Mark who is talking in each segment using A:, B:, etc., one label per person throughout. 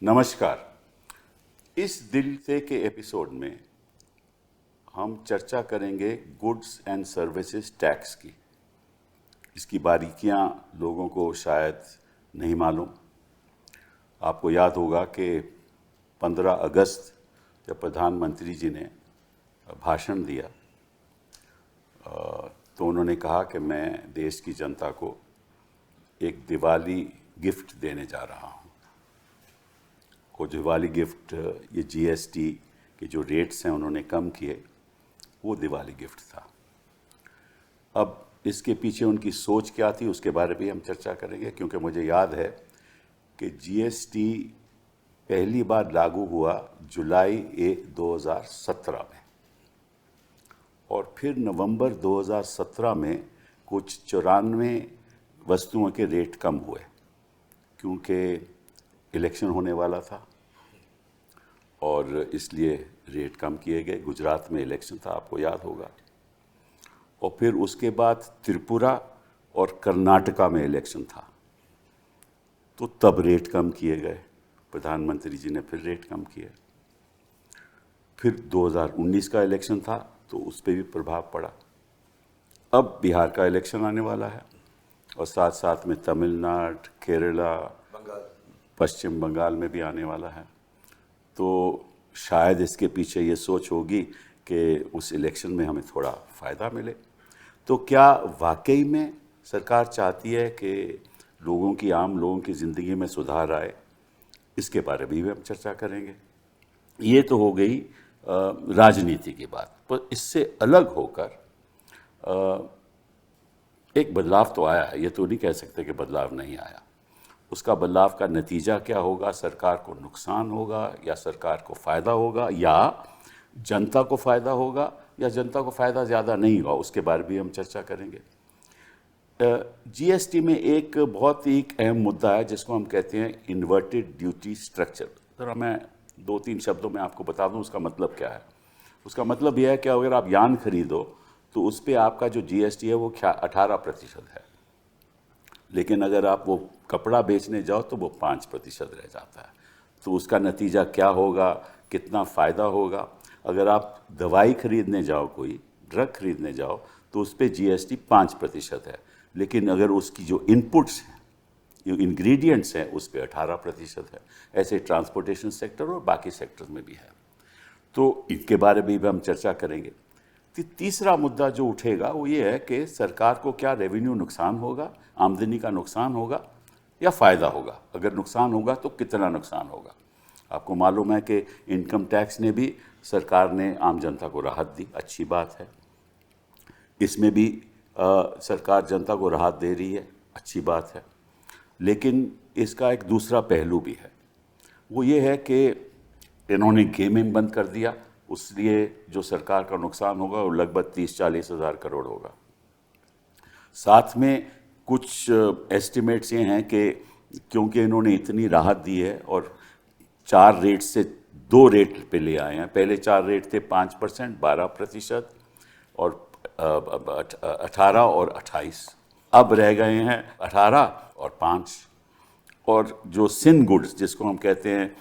A: नमस्कार। इस दिल से के एपिसोड में हम चर्चा करेंगे गुड्स एंड सर्विसेज टैक्स की। इसकी बारीकियां लोगों को शायद नहीं मालूम। आपको याद होगा कि 15 अगस्त जब प्रधानमंत्री जी ने भाषण दिया तो उन्होंने कहा कि मैं देश की जनता को एक दिवाली गिफ्ट देने जा रहा हूं। वो दिवाली गिफ्ट, ये जीएसटी के जो रेट्स हैं उन्होंने कम किए, वो दिवाली गिफ्ट था। अब इसके पीछे उनकी सोच क्या थी उसके बारे में भी हम चर्चा करेंगे, क्योंकि मुझे याद है कि जीएसटी पहली बार लागू हुआ जुलाई 2017 में, और फिर नवंबर 2017 में कुछ 94 वस्तुओं के रेट कम हुए, क्योंकि इलेक्शन होने वाला था और इसलिए रेट कम किए गए। गुजरात में इलेक्शन था, आपको याद होगा। और फिर उसके बाद त्रिपुरा और कर्नाटका में इलेक्शन था, तो तब रेट कम किए गए। प्रधानमंत्री जी ने फिर रेट कम किए। फिर 2019 का इलेक्शन था तो उस पर भी प्रभाव पड़ा। अब बिहार का इलेक्शन आने वाला है और साथ साथ में तमिलनाडु, केरला, पश्चिम बंगाल में भी आने वाला है। तो शायद इसके पीछे ये सोच होगी कि उस इलेक्शन में हमें थोड़ा फ़ायदा मिले। तो क्या वाकई में सरकार चाहती है कि लोगों की, आम लोगों की ज़िंदगी में सुधार आए? इसके बारे में भी हम चर्चा करेंगे। ये तो हो गई राजनीति की बात, पर इससे अलग होकर एक बदलाव तो आया है। ये तो नहीं कह सकते कि बदलाव नहीं आया। उसका बदलाव का नतीजा क्या होगा? सरकार को नुकसान होगा या सरकार को फ़ायदा होगा, या जनता को फ़ायदा होगा या जनता को फ़ायदा ज़्यादा नहीं होगा? उसके बारे में भी हम चर्चा करेंगे। जीएसटी में एक बहुत ही अहम मुद्दा है जिसको हम कहते हैं इन्वर्टेड ड्यूटी स्ट्रक्चर। ज़रा मैं 2-3 शब्दों में आपको बता दूं उसका मतलब क्या है। उसका मतलब यह है कि अगर आप यान खरीदो तो उस पर आपका जो जीएसटी है वो 18% है, लेकिन अगर आप वो कपड़ा बेचने जाओ तो वो 5% रह जाता है। तो उसका नतीजा क्या होगा, कितना फ़ायदा होगा? अगर आप दवाई खरीदने जाओ, कोई ड्रग खरीदने जाओ, तो उस पर जीएसटी 5% है, लेकिन अगर उसकी जो इनपुट्स हैं, जो इंग्रेडिएंट्स हैं, उस पर 18% है। ऐसे ट्रांसपोर्टेशन सेक्टर और बाकी सेक्टर्स में भी है। तो इनके बारे में भी हम चर्चा करेंगे। तीसरा मुद्दा जो उठेगा वो ये है कि सरकार को क्या रेवेन्यू नुकसान होगा, आमदनी का नुकसान होगा या फ़ायदा होगा? अगर नुकसान होगा तो कितना नुकसान होगा? आपको मालूम है कि इनकम टैक्स ने भी, सरकार ने आम जनता को राहत दी, अच्छी बात है। इसमें भी सरकार जनता को राहत दे रही है, अच्छी बात है। लेकिन इसका एक दूसरा पहलू भी है। वो ये है कि इन्होंने गेमिंग बंद कर दिया, उसलिए जो सरकार का नुकसान होगा वो लगभग 30-40 हज़ार करोड़ होगा। साथ में कुछ एस्टिमेट्स ये हैं कि क्योंकि इन्होंने इतनी राहत दी है और 4 रेट से 2 रेट पे ले आए हैं। पहले 4 रेट थे 5%, 12% और 18 और 28। अब रह गए हैं 18 और 5। और जो सिन गुड्स, जिसको हम कहते हैं,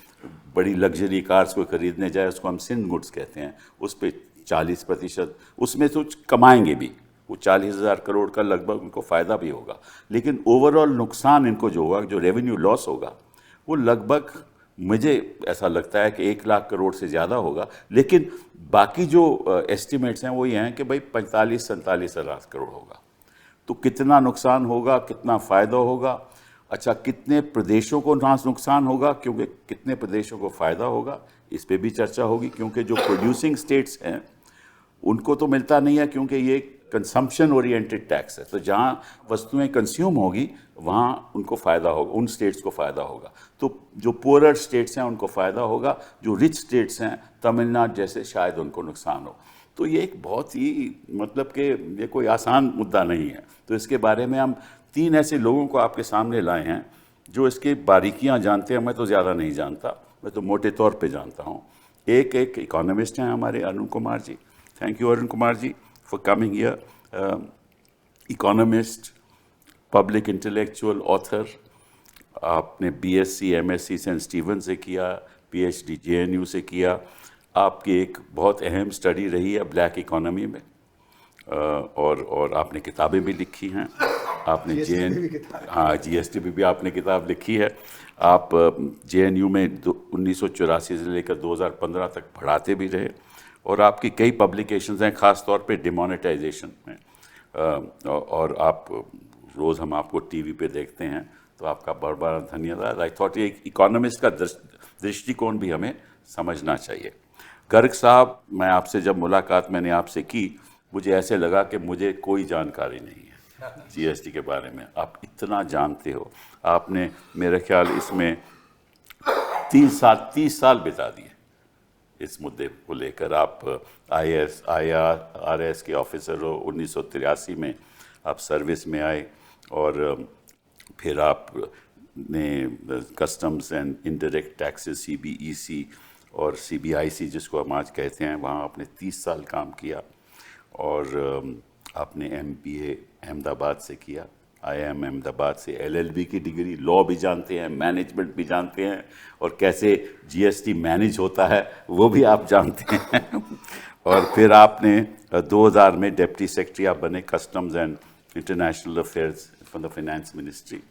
A: बड़ी लग्जरी कार्स को खरीदने जाए उसको हम सिन गुड्स कहते हैं, उस पर 40%। उसमें तो कमाएंगे भी, वो 40,000 करोड़ का लगभग उनको फ़ायदा भी होगा। लेकिन ओवरऑल नुकसान इनको जो होगा, जो रेवेन्यू लॉस होगा, वो लगभग, मुझे ऐसा लगता है कि 1 लाख करोड़ से ज़्यादा होगा। लेकिन बाकी जो एस्टिमेट्स हैं वो ये हैं कि भाई 45-47 हज़ार करोड़ होगा। तो कितना नुकसान होगा, कितना फ़ायदा होगा? अच्छा, कितने प्रदेशों को नुकसान होगा, क्योंकि कितने प्रदेशों को फ़ायदा होगा, इस पे भी चर्चा होगी। क्योंकि जो प्रोड्यूसिंग स्टेट्स हैं उनको तो मिलता नहीं है, क्योंकि ये कंजम्पशन ओरिएंटेड टैक्स है। तो जहाँ वस्तुएं कंज्यूम होगी वहाँ उनको फ़ायदा होगा, उन स्टेट्स को फ़ायदा होगा। तो जो पुअरर स्टेट्स हैं उनको फ़ायदा होगा, जो रिच स्टेट्स हैं, तमिलनाडु जैसे, शायद उनको नुकसान हो। तो ये एक बहुत ही, मतलब कि ये कोई आसान मुद्दा नहीं है। तो इसके बारे में हम 3 ऐसे लोगों को आपके सामने लाए हैं जो इसकी बारीकियां जानते हैं। मैं तो ज़्यादा नहीं जानता, मैं तो मोटे तौर पे जानता हूँ। एक इकोनॉमिस्ट हैं हमारे, Arun Kumar ji. Thank you Arun Kumar ji for coming here. Economist, public intellectual, author, आपने बीएससी एमएससी सेंट स्टीवन से किया, पीएचडी जेएनयू से किया। आपकी एक बहुत अहम स्टडी रही है ब्लैक इकोनॉमी में, और आपने किताबें भी लिखी हैं। आपने जीएसटी भी आपने किताब लिखी है। आप जेएनयू में 1984 से लेकर 2015 तक पढ़ाते भी रहे, और आपकी कई पब्लिकेशंस हैं, ख़ास तौर पे डिमोनेटाइजेशन में। और आप रोज़ हम आपको टीवी पे देखते हैं, तो आपका बहुत बहुत धन्यवाद। आई थॉट ये इकोनॉमिस्ट का दृष्टिकोण भी हमें समझना चाहिए। गर्ग साहब, मैं आपसे जब मुलाकात मैंने आपसे की, मुझे ऐसे लगा कि मुझे कोई जानकारी नहीं है जीएसटी के बारे में। आप इतना जानते हो। आपने मेरे ख्याल इसमें 30 साल बिता दिए इस मुद्दे को लेकर। आप IRS के ऑफिसर हो। 1983 में आप सर्विस में आए, और फिर आपने customs and indirect taxes CBEC और CBIC जिसको हम आज कहते हैं, वहाँ आपने 30 साल काम किया। और आपने MBA अहमदाबाद से किया, IIM अहमदाबाद से, LLB की डिग्री, लॉ भी जानते हैं, मैनेजमेंट भी जानते हैं, और कैसे GST मैनेज होता है वो भी आप जानते हैं। और फिर आपने 2000 में डिप्टी सेक्रेटरी आप बने customs and international affairs from the finance ministry,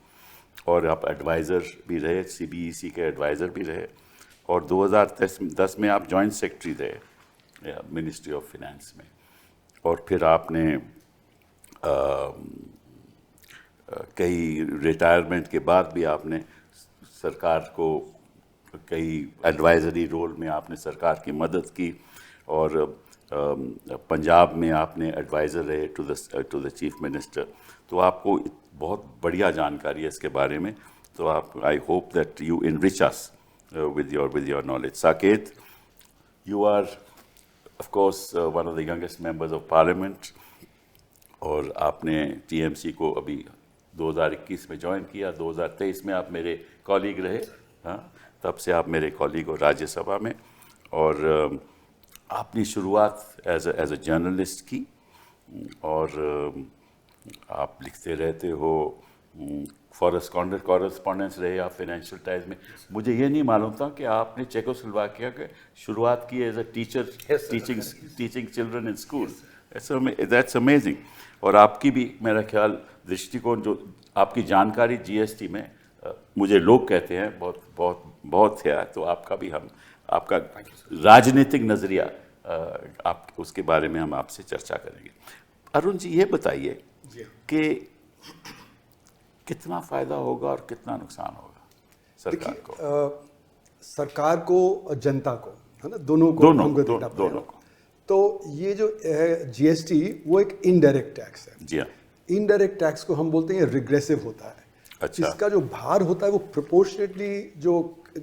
A: और आप एडवाइज़र भी रहे, CBEC के एडवाइज़र भी रहे। और 2010 में आप जॉइंट सेक्रेटरी रहे मिनिस्ट्री ऑफ फाइनेंस में। और फिर आपने कई रिटायरमेंट के बाद भी आपने सरकार को कई एडवाइजरी रोल में आपने सरकार की मदद की। और पंजाब में आपने एडवाइज़र रहे टू द चीफ मिनिस्टर। तो आपको बहुत बढ़िया जानकारी है इसके बारे में। तो आप, I hope that you enrich us with your knowledge. Saket, you are of course one of the youngest members of parliament, और आपने TMC को अभी 2021 में ज्वाइन किया। 2023 में आप मेरे कॉलीग रहे, हाँ, तब से आप मेरे कॉलीग हो राज्यसभा में। और आपने शुरुआत एज अ जर्नलिस्ट की, और आप लिखते रहते हो, कॉरेस्पॉन्डेंस रहे आप फाइनेंशियल टाइम्स में। मुझे ये नहीं मालूम था कि आपने चेकोस्लोवाकिया के शुरुआत की as a teacher, teaching children in school. That's amazing. और आपकी भी मेरा ख्याल दृष्टिकोण, जो आपकी जानकारी GST में, मुझे लोग कहते हैं बहुत बहुत बहुत है, तो आपका भी आपका राजनीतिक नज़रिया, आप उसके बारे में हम आपसे चर्चा करेंगे। अरुण जी, ये बताइए कि कितना फ़ायदा होगा और कितना नुकसान होगा सरकार को?
B: सरकार को, जनता को, है ना, दोनों को। तो ये जो है GST, वो एक इनडायरेक्ट टैक्स है।
A: जी हाँ।
B: इनडायरेक्ट टैक्स को हम बोलते हैं रिग्रेसिव होता है।
A: अच्छा।
B: इसका जो भार होता है वो प्रोपोर्शनेटली जो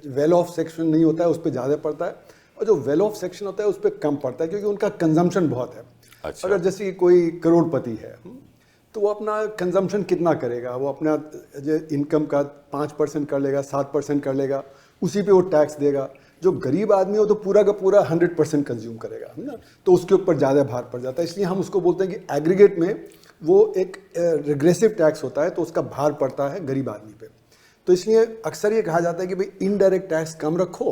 B: वेल ऑफ सेक्शन नहीं होता है उस पर ज़्यादा पड़ता है, और जो वेल ऑफ सेक्शन होता है उस पर कम पड़ता है, क्योंकि उनका कंजम्पशन बहुत है।
A: अच्छा।
B: अगर जैसे कोई करोड़पति है तो वो अपना कंजम्पशन कितना करेगा? वो अपना इनकम का 5% कर लेगा, 7% कर लेगा, उसी पे वो टैक्स देगा। जो गरीब आदमी हो तो पूरा का पूरा 100% कंज्यूम करेगा, है ना, तो उसके ऊपर ज़्यादा भार पड़ जाता है। इसलिए हम उसको बोलते हैं कि एग्रीगेट में वो एक रिग्रेसिव टैक्स होता है, तो उसका भार पड़ता है गरीब आदमी पे। तो इसलिए अक्सर ये कहा जाता है कि भाई इनडायरेक्ट टैक्स कम रखो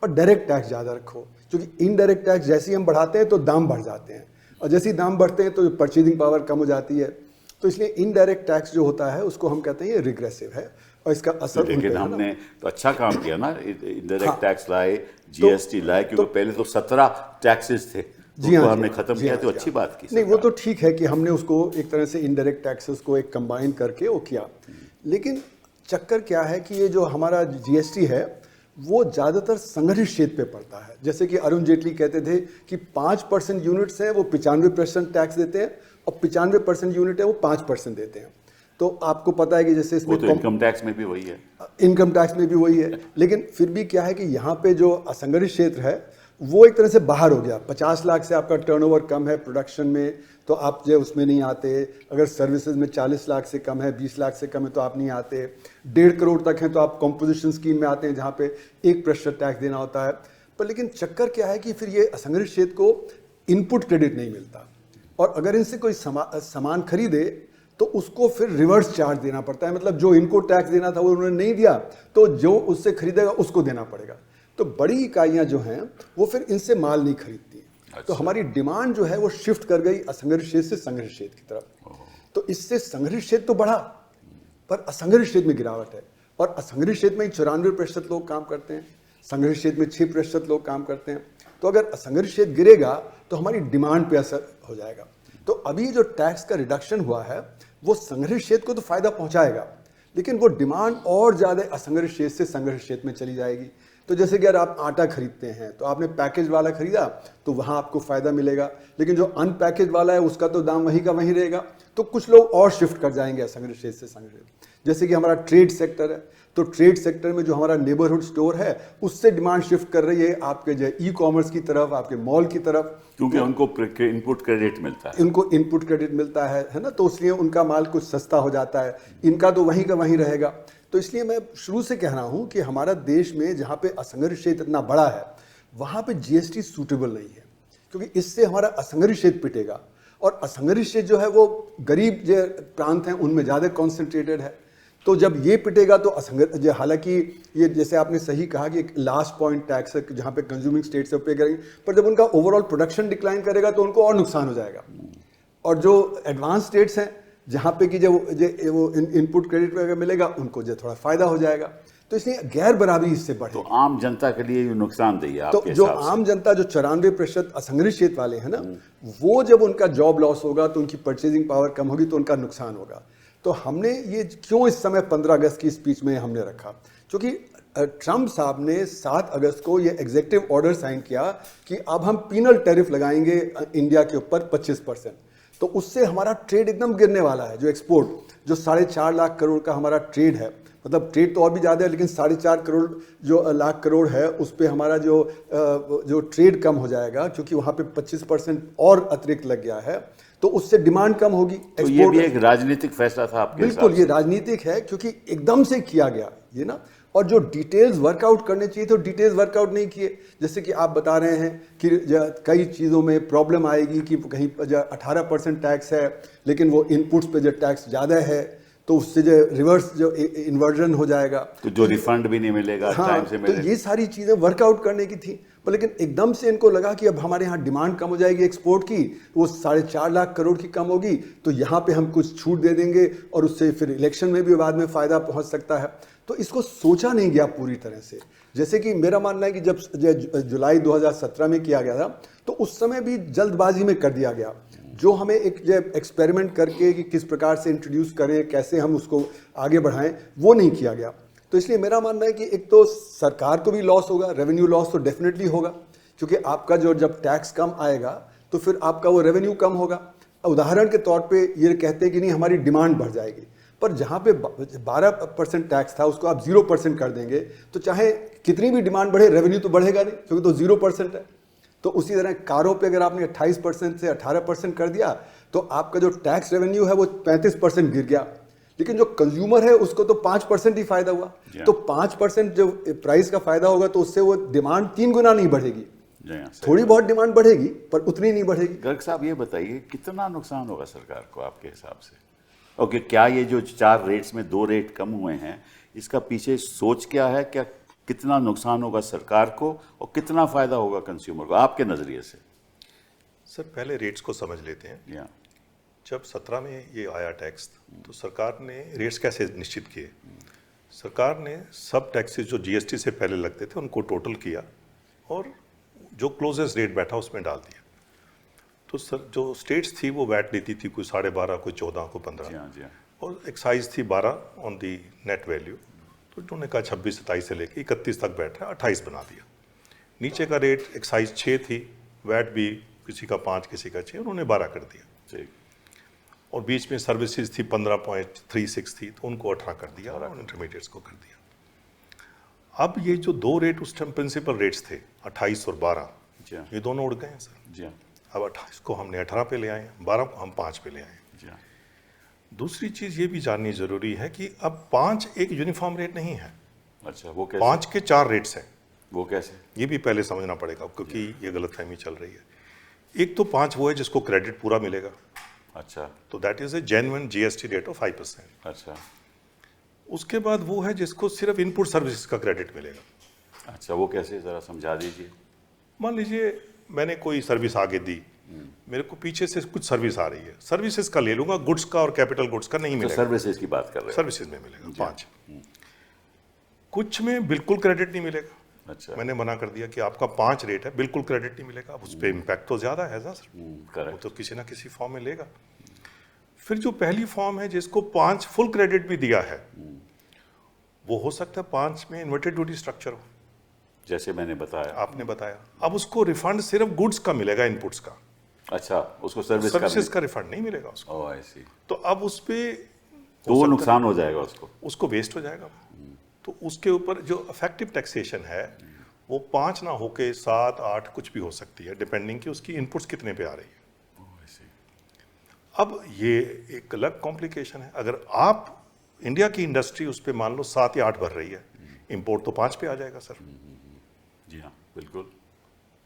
B: और डायरेक्ट टैक्स ज़्यादा रखो, क्योंकि इनडायरेक्ट टैक्स जैसे ही हम बढ़ाते हैं तो दाम बढ़ जाते हैं, और जैसे ही दाम बढ़ते हैं तो परचेजिंग पावर कम हो जाती है। तो इसलिए इनडायरेक्ट टैक्स जो होता है उसको हम कहते हैं ये रिग्रेसिव है, और इसका असर।
A: लेकिन हमने तो अच्छा काम किया ना, इनडायरेक्ट टैक्स लाए, GST लाए, क्योंकि पहले तो 17 टैक्सेस थे,
B: जी हाँ,
A: हमने खत्म किया। तो अच्छी बात की।
B: नहीं, वो तो ठीक है कि हमने उसको एक तरह से इनडायरेक्ट टैक्सेस को एक कंबाइन करके वो किया। लेकिन चक्कर क्या है कि ये जो हमारा GST है वो ज़्यादातर संगठित क्षेत्र पे पड़ता है। जैसे कि अरुण जेटली कहते थे कि 5% यूनिट्स हैं वो 95% टैक्स देते हैं, और 95% यूनिट है वो 5% देते हैं। तो आपको पता है कि जैसे इसमें
A: तो इनकम टैक्स में भी वही है,
B: इनकम टैक्स में भी वही है। लेकिन फिर भी क्या है कि यहाँ पे जो असंगठित क्षेत्र है वो एक तरह से बाहर हो गया। 50 लाख से आपका टर्नओवर कम है प्रोडक्शन में तो आप जो उसमें नहीं आते। अगर सर्विसेज में 40 लाख से कम है, 20 लाख से कम है तो आप नहीं आते। 1.5 करोड़ तक है तो आप कॉम्पोजिशन स्कीम में आते हैं, जहाँ पे 1% टैक्स देना होता है। पर लेकिन चक्कर क्या है कि फिर ये असंगठित क्षेत्र को इनपुट क्रेडिट नहीं मिलता, और अगर इनसे कोई सामान खरीदे तो उसको फिर रिवर्स चार्ज देना पड़ता है, मतलब जो इनको टैक्स देना था वो उन्होंने नहीं दिया, तो जो उससे खरीदेगा उसको देना पड़ेगा। तो बड़ी इकाइयां जो हैं वो फिर इनसे माल नहीं खरीदती। तो हमारी डिमांड जो है वो शिफ्ट कर गई असंगठित क्षेत्र से संगठित क्षेत्र की तरफ। तो इससे संगठित क्षेत्र तो बढ़ा, पर असंगठित क्षेत्र में गिरावट है। और असंगठित क्षेत्र में 94% लोग काम करते हैं, संगठित क्षेत्र में 6% लोग काम करते हैं। तो अगर असंगठित क्षेत्र गिरेगा तो हमारी डिमांड पे असर हो जाएगा। तो अभी जो टैक्स का रिडक्शन हुआ है वो संगठित क्षेत्र को तो फायदा पहुंचाएगा, लेकिन वो डिमांड और ज्यादा असंगठित क्षेत्र से संगठित क्षेत्र में चली जाएगी। तो जैसे कि अगर आप आटा खरीदते हैं तो आपने पैकेज वाला खरीदा तो वहां आपको फायदा मिलेगा, लेकिन जो अनपैकेज वाला है उसका तो दाम वहीं का वहीं रहेगा। तो कुछ लोग और शिफ्ट कर जाएंगे असंगठित क्षेत्र से संगठित। जैसे कि हमारा ट्रेड सेक्टर है, तो ट्रेड सेक्टर में जो हमारा नेबरहुड स्टोर है उससे डिमांड शिफ्ट कर रही है आपके जो ई कॉमर्स की तरफ, आपके मॉल की तरफ,
A: क्योंकि उनको इनपुट क्रेडिट मिलता है।
B: इनको इनपुट क्रेडिट मिलता है ना, तो इसलिए उनका माल कुछ सस्ता हो जाता है, इनका तो वहीं का वहीं रहेगा। तो इसलिए मैं शुरू से कह रहा हूं कि हमारा देश में जहां पे असंगठित क्षेत्र इतना बड़ा है वहां पे जीएसटी सूटेबल नहीं है, क्योंकि इससे हमारा असंगठित क्षेत्र पिटेगा। और असंगठित क्षेत्र जो है वो गरीब जो प्रांत हैं उनमें ज़्यादा कॉन्सेंट्रेटेड है। तो जब ये पिटेगा तो असंगठित, हालांकि ये जैसे आपने सही कहा कि एक लास्ट पॉइंट टैक्स है जहाँ पे कंज्यूमिंग स्टेट से पे करेंगे, पर जब उनका ओवरऑल प्रोडक्शन डिक्लाइन करेगा तो उनको और नुकसान हो जाएगा। और जो एडवांस स्टेट्स हैं जहाँ पे कि जब वो इनपुट क्रेडिट वगैरह मिलेगा उनको जो थोड़ा फायदा हो जाएगा। तो इसलिए गैर बराबरी इससे बढ़े।
A: तो आम जनता के लिए ये नुकसानदेह है
B: तो
A: आपके
B: जो
A: हिसाब से?
B: आम जनता जो 94% असंगठित क्षेत्र वाले हैं ना, वो जब उनका जॉब लॉस होगा तो उनकी परचेजिंग पावर कम होगी तो उनका नुकसान होगा। तो हमने ये क्यों इस समय 15 अगस्त की स्पीच में हमने रखा, क्योंकि ट्रंप साहब ने 7 अगस्त को ये एग्जीक्यूटिव ऑर्डर साइन किया कि अब हम पीनल टैरिफ लगाएंगे इंडिया के ऊपर 25%। तो उससे हमारा ट्रेड एकदम गिरने वाला है। जो एक्सपोर्ट जो 4.5 लाख करोड़ का हमारा ट्रेड है, मतलब ट्रेड तो और भी ज़्यादा है, लेकिन 4.5 करोड़ जो लाख करोड़ है उस पर हमारा जो ट्रेड कम हो जाएगा, क्योंकि वहाँ पे 25% और अतिरिक्त लग गया है, तो उससे डिमांड कम होगी।
A: तो ये भी एक राजनीतिक फैसला था आपके हिसाब से?
B: बिल्कुल, ये राजनीतिक है, क्योंकि एकदम से किया गया ये ना। और जो डिटेल्स वर्कआउट करने चाहिए तो डिटेल्स वर्कआउट नहीं किए। जैसे कि आप बता रहे हैं कि कई चीज़ों में प्रॉब्लम आएगी कि कहीं 18% टैक्स है लेकिन वो इनपुट्स पे जो टैक्स ज़्यादा है तो उससे जो रिवर्स जो इन्वर्जन हो जाएगा,
A: तो जो रिफंड भी नहीं मिलेगा टाइम से मिलेगा।
B: तो ये सारी चीज़ें वर्कआउट करने की थी, पर लेकिन एकदम से इनको लगा कि अब हमारे यहाँ डिमांड कम हो जाएगी एक्सपोर्ट की, वो 4.5 लाख करोड़ की कम होगी, तो यहाँ पे हम कुछ छूट दे देंगे और उससे फिर इलेक्शन में भी बाद में फ़ायदा पहुँच सकता है। तो इसको सोचा नहीं गया पूरी तरह से। जैसे कि मेरा मानना है कि जब जुलाई 2017 में किया गया था तो उस समय भी जल्दबाजी में कर दिया गया। जो हमें एक एक्सपेरिमेंट करके कि किस प्रकार से इंट्रोड्यूस करें, कैसे हम उसको आगे बढ़ाएं, वो नहीं किया गया। तो इसलिए मेरा मानना है कि एक तो सरकार को भी लॉस होगा, रेवेन्यू लॉस तो डेफिनेटली होगा, क्योंकि आपका जो जब टैक्स कम आएगा तो फिर आपका वो रेवेन्यू कम होगा। उदाहरण के तौर पे ये कहते हैं कि नहीं हमारी डिमांड बढ़ जाएगी, पर जहाँ पे 12% टैक्स था उसको आप 0% कर देंगे तो चाहे कितनी भी डिमांड बढ़े रेवेन्यू तो बढ़ेगा नहीं, क्योंकि तो 0% है। तो उसी तरह कारों पे अगर आपने 28% से 18% कर दिया तो आपका जो टैक्स रेवेन्यू है वो 35% गिर गया, लेकिन जो कंज्यूमर है उसको तो 5% ही फायदा हुआ। तो 5% जो प्राइस का फायदा होगा तो उससे वो डिमांड 3 गुना नहीं बढ़ेगी, थोड़ी बहुत डिमांड बढ़ेगी पर उतनी नहीं बढ़ेगी।
A: गर्ग साहब ये बताइए कितना नुकसान होगा सरकार को आपके हिसाब से? ओके, क्या ये जो 4 रेट्स में 2 रेट कम हुए हैं इसका पीछे सोच क्या है? क्या कितना नुकसान होगा सरकार को और कितना फायदा होगा कंज्यूमर को आपके नजरिए से?
C: सर पहले रेट्स को समझ लेते हैं। जब 17 में ये आया टैक्स तो सरकार ने रेट्स कैसे निश्चित किए? सरकार ने सब टैक्सेस जो जीएसटी से पहले लगते थे उनको टोटल किया और जो क्लोजेस्ट रेट बैठा उसमें डाल दिया। तो सर जो स्टेट्स थी वो वैट लेती थी, कोई 12.5, कोई 14, कोई 15 और एक्साइज थी 12 ऑन दी नेट वैल्यू। तो उन्होंने कहा 26-27 से लेके 31 तक बैठ रहा है, 28 बना दिया। नीचे का रेट एक्साइज 6 थी, वैट भी किसी का 5 किसी का 6, उन्होंने 12 कर दिया। और बीच में सर्विसेज थी 15.36 थी तो उनको 18 कर दिया और इंटरमीडिएट्स को कर दिया। अब ये जो 2 रेट उस टाइम प्रिंसिपल रेट्स थे 28 और 12, ये दोनों उड़ गए हैं सर। अब 28 को हमने 18 पे ले आए, 12 को हम 5 पे ले आए। दूसरी चीज ये भी जाननी जरूरी है कि अब 5 एक यूनिफॉर्म रेट नहीं है।
A: अच्छा, वो कैसे?
C: 5 के 4 रेट्स हैं।
A: वो कैसे? ये
C: भी पहले समझना पड़ेगा क्योंकि ये गलतफहमी चल रही है। एक तो 5 वो है जिसको क्रेडिट पूरा मिलेगा,
A: अच्छा
C: तो that is a genuine GST rate of 5%।
A: अच्छा
C: उसके बाद वो है जिसको सिर्फ इनपुट सर्विसेज का क्रेडिट मिलेगा।
A: अच्छा, वो कैसे, ज़रा समझा दीजिए।
C: मान लीजिए मैंने कोई सर्विस आगे दी, मेरे को पीछे से कुछ सर्विस आ रही है, सर्विसेज का ले लूंगा, गुड्स का और कैपिटल गुड्स का नहीं
A: तो
C: मिलेगा।
A: सर्विसेज की बात कर रहे हैं।
C: सर्विसेज में मिलेगा 5। कुछ में बिल्कुल क्रेडिट नहीं मिलेगा।
A: अच्छा
C: मैंने मना कर दिया कि आपका 5 रेट है, बिल्कुल क्रेडिट नहीं मिलेगा। अब उस पर इम्पैक्ट तो ज्यादा है सर, वो
A: करेक्ट।
C: तो किसी ना किसी फॉर्म में लेगा। फिर जो पहली फॉर्म है जिसको 5 फुल क्रेडिट भी दिया है, वो हो सकता है 5 में इन्वर्टेड ड्यूटी स्ट्रक्चर हो,
A: जैसे मैंने बताया।
C: आपने बताया। अब उसको रिफंड सिर्फ गुड्स का मिलेगा, इनपुट्स का।
A: अच्छा, उसको
C: सर्विसेज का रिफंड नहीं मिलेगा उसको।
A: ओह आई सी।
C: तो अब उस पे
A: तो वो नुकसान हो जाएगा उसको।
C: उसको वेस्ट हो जाएगा। तो उसके ऊपर जो इफेक्टिव टैक्सेशन है वो 5 ना होके 7, 8 कुछ भी हो सकती है, डिपेंडिंग कि उसकी इनपुट्स कितने पे आ रही है।
A: ओह आई सी।
C: अब ये एक अलग कॉम्प्लिकेशन है। अगर आप इंडिया की इंडस्ट्री उस पे मान लो 7 या 8 भर रही है, इंपोर्ट तो 5 पे आ जाएगा सर।
A: जी हाँ बिल्कुल।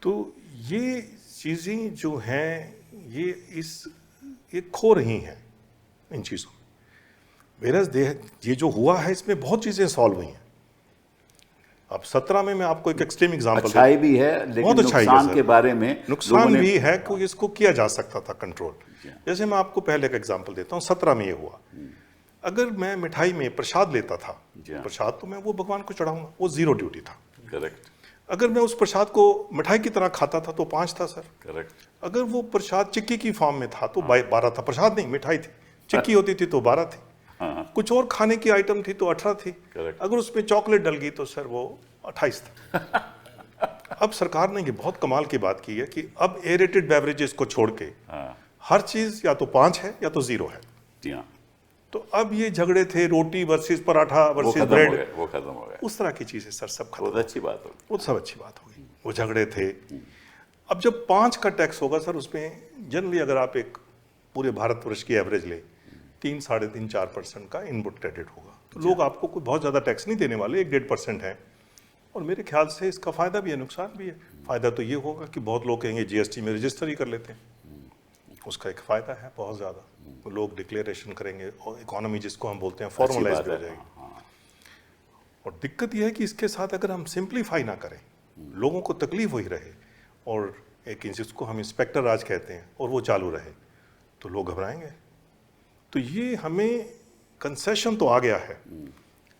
C: तो ये चीज़ें जो हैं ये खो रही हैं इन चीज़ों में। ये जो हुआ है इसमें बहुत चीज़ें सॉल्व हुई हैं। अब 17 में मैं आपको एक एक्सट्रीम एग्जांपल
A: अच्छाई भी है, लेकिन
C: बहुत अच्छाई है
A: नुकसान
C: सर।
A: के बारे में
C: नुकसान
A: लोगों ने-
C: भी है कि इसको किया जा सकता था कंट्रोल। जैसे मैं आपको पहले का एग्जांपल देता हूँ, 17 में ये हुआ। अगर मैं मिठाई में प्रसाद लेता था,
A: जी हाँ।
C: प्रसाद तो मैं वो भगवान को चढ़ाऊंगा, वो 0 ड्यूटी था।
A: करेक्ट
C: अगर मैं उस प्रसाद को मिठाई की तरह खाता था तो 5 था सर।
A: करेक्ट।
C: अगर वो प्रसाद चिक्की की फॉर्म में था तो 12 था। प्रसाद नहीं, मिठाई थी। चिक्की होती थी तो 12 थी।
A: हाँ
C: कुछ और खाने की आइटम थी तो 18 थी।
A: Correct.
C: अगर उसमें चॉकलेट डल गई तो सर वो 28 था। अब सरकार ने ये बहुत कमाल की बात की है कि अब एरेटेड बेवरेजेस को छोड़ के
A: हाँ
C: हर चीज या तो 5 है या तो 0 है।
A: जी हाँ।
C: तो अब ये झगड़े थे रोटी वर्सेस पराठा
A: वो
C: वर्सेस
A: खत्म हो
C: ब्रेड,
A: गए, वो खत्म हो गए।
C: उस तरह की चीजें सर सब खत्म।
A: बहुत अच्छी बात होगी।
C: वो सब अच्छी बात होगी, वो झगड़े थे। अब जब 5 का टैक्स होगा सर, उसमें जनरली अगर आप एक पूरे भारतवर्ष की एवरेज ले 3, 3.5, 4% का इनपुट क्रेडिट होगा, तो लोग आपको कोई बहुत ज़्यादा टैक्स नहीं देने वाले, 1-1.5% है। और मेरे ख्याल से इसका फ़ायदा भी है, नुकसान भी है। फ़ायदा तो ये होगा कि बहुत लोग कहेंगे जीएसटी में रजिस्टर ही कर लेते हैं, उसका एक फ़ायदा है बहुत ज़्यादा। तो लोग डिक्लेरेशन करेंगे और इकोनॉमी जिसको हम बोलते हैं फॉर्मलाइज हो जाएगी। और दिक्कत यह है कि इसके साथ अगर हम सिंप्लीफाई ना करें, लोगों को तकलीफ वही रहे और एक जिसको हम इंस्पेक्टर राज कहते हैं और वो चालू रहे, तो लोग घबराएंगे। तो ये हमें कंसेशन तो आ गया है,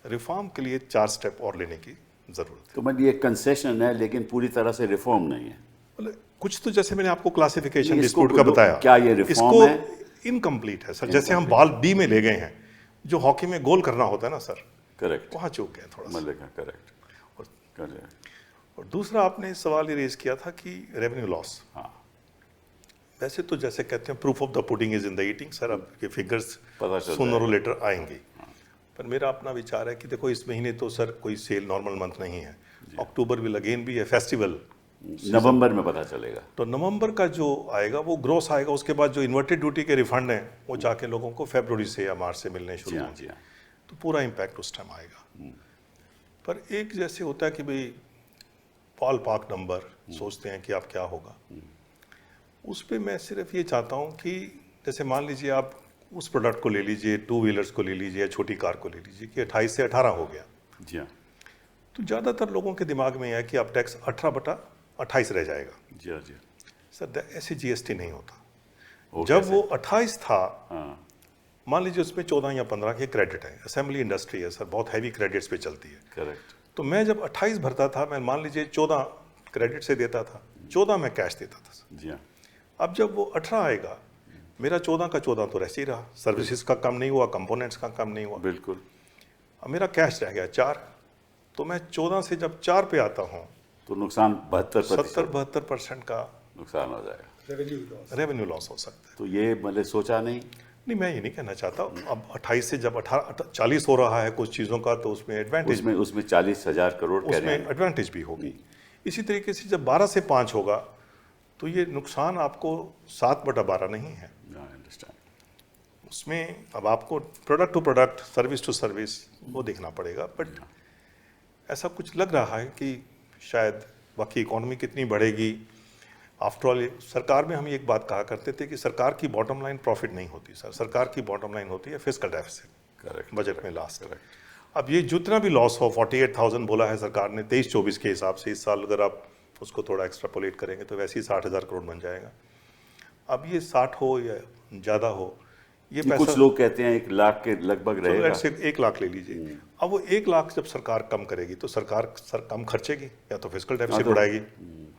C: रिफॉर्म के लिए 4 स्टेप और लेने की जरूरत है।
A: तो मतलब ये कंसेशन है लेकिन पूरी तरह से रिफॉर्म नहीं है।
C: मतलब कुछ तो जैसे मैंने आपको क्लासिफिकेशन
A: इसको
C: डिस्प्यूट का बताया,
A: क्या ये रिफॉर्म
C: इसको
A: है?
C: इनकम्प्लीट है सर। जैसे हम बॉल बी में ले गए हैं, जो हॉकी में गोल करना होता है ना सर,
A: करेक्ट।
C: वहां चूक गए थोड़ा सा।
A: मतलब करेक्ट।
C: और दूसरा आपने सवाल ये रेज किया था कि रेवेन्यू लॉस।
A: हाँ
C: वैसे तो जैसे कहते हैं proof of the pudding is in the eating sir, अब ये फिगर्स
A: पता चल
C: सूनर और
A: जाएगा।
C: लेटर आएंगे। पर मेरा अपना विचार है कि देखो इस महीने तो सर कोई सेल नॉर्मल मंथ नहीं है, अक्टूबर विल अगेन भी है फेस्टिवल,
A: नवंबर में पता चलेगा।
C: तो नवंबर का जो आएगा वो ग्रोस आएगा। उसके बाद जो इन्वर्टेड ड्यूटी के रिफंड हैं वो जाके लोगों को फरवरी से या मार्च से मिलने
A: जी
C: शुरू
A: हाँ
C: होंगे,
A: जी हाँ।
C: तो पूरा इम्पैक्ट उस टाइम आएगा। पर एक जैसे होता है कि भाई बॉल पार्क नंबर सोचते हैं कि आप क्या होगा, उस पर मैं सिर्फ ये चाहता हूँ कि जैसे मान लीजिए आप उस प्रोडक्ट को ले लीजिए, 2 व्हीलर्स को ले लीजिए या छोटी कार को ले लीजिए कि 28 से 18 हो गया,
A: जी हाँ
C: तो ज़्यादातर लोगों के दिमाग में है कि आप टैक्स 18/28 रह जाएगा।
A: जी हाँ जी
C: सर ऐसे जीएसटी नहीं होता।
A: वो
C: जब
A: कैसे?
C: वो 28 था,
A: हाँ
C: मान लीजिए उसमें 14 या 15 के क्रेडिट है, असेंबली इंडस्ट्री है सर, बहुत हैवी क्रेडिट्स पे चलती है।
A: करेक्ट।
C: तो मैं जब 28 भरता था, मैं मान लीजिए 14 क्रेडिट से देता था, 14 मैं कैश देता था सर।
A: जी हाँ
C: अब जब वो 18 आएगा, मेरा 14 का 14 तो रह ही रहा, सर्विसेज का कम नहीं हुआ, कंपोनेंट्स का कम नहीं हुआ,
A: बिल्कुल।
C: अब मेरा कैश रह गया 4। तो मैं 14 से जब 4 पे आता हूँ,
A: तो नुकसान 72%
C: 70-72% का
A: नुकसान हो जाएगा।
C: रेवेन्यू लॉस हो सकता है।
A: तो ये मतलब सोचा नहीं।
C: नहीं, मैं ये नहीं कहना चाहता। अब 28 से जब 40 हो रहा है कुछ चीज़ों का, तो उसमें एडवांटेज,
A: उसमें 40,000 करोड़ कह रहे
C: उसमें
A: हैं।
C: एडवांटेज भी होगी। इसी तरीके से जब 12 से 5 होगा, तो ये नुकसान आपको 7/12 नहीं है।
A: अंडरस्टैंड।
C: उसमें अब आपको product to product, service to service वो देखना पड़ेगा। बट ऐसा कुछ लग रहा है कि शायद बाकी इकोनॉमी कितनी बढ़ेगी, आफ्टर ऑल सरकार में हम एक बात कहा करते थे कि सरकार की बॉटम लाइन प्रॉफिट नहीं होती सर, सरकार की बॉटम लाइन होती है फिस्कल डेफिसिट,
A: करेक्ट,
C: बजट में लास्ट। अब ये जितना भी लॉस हो, 48,000 बोला है सरकार ने 23-24 के हिसाब से, इस साल अगर आप उसको थोड़ा एक्स्ट्रापोलेट करेंगे तो वैसे ही 60,000 करोड़ बन जाएगा। अब ये 60 हो या ज़्यादा हो, ये पैसा
A: कुछ लोग कहते हैं 1 लाख के लगभग रहेगा।
C: 1 लाख ले लीजिए। अब वो 1 लाख जब सरकार कम करेगी तो सरकार कम खर्चेगी या तो फिस्कल डेफिसिट बढ़ाएगी।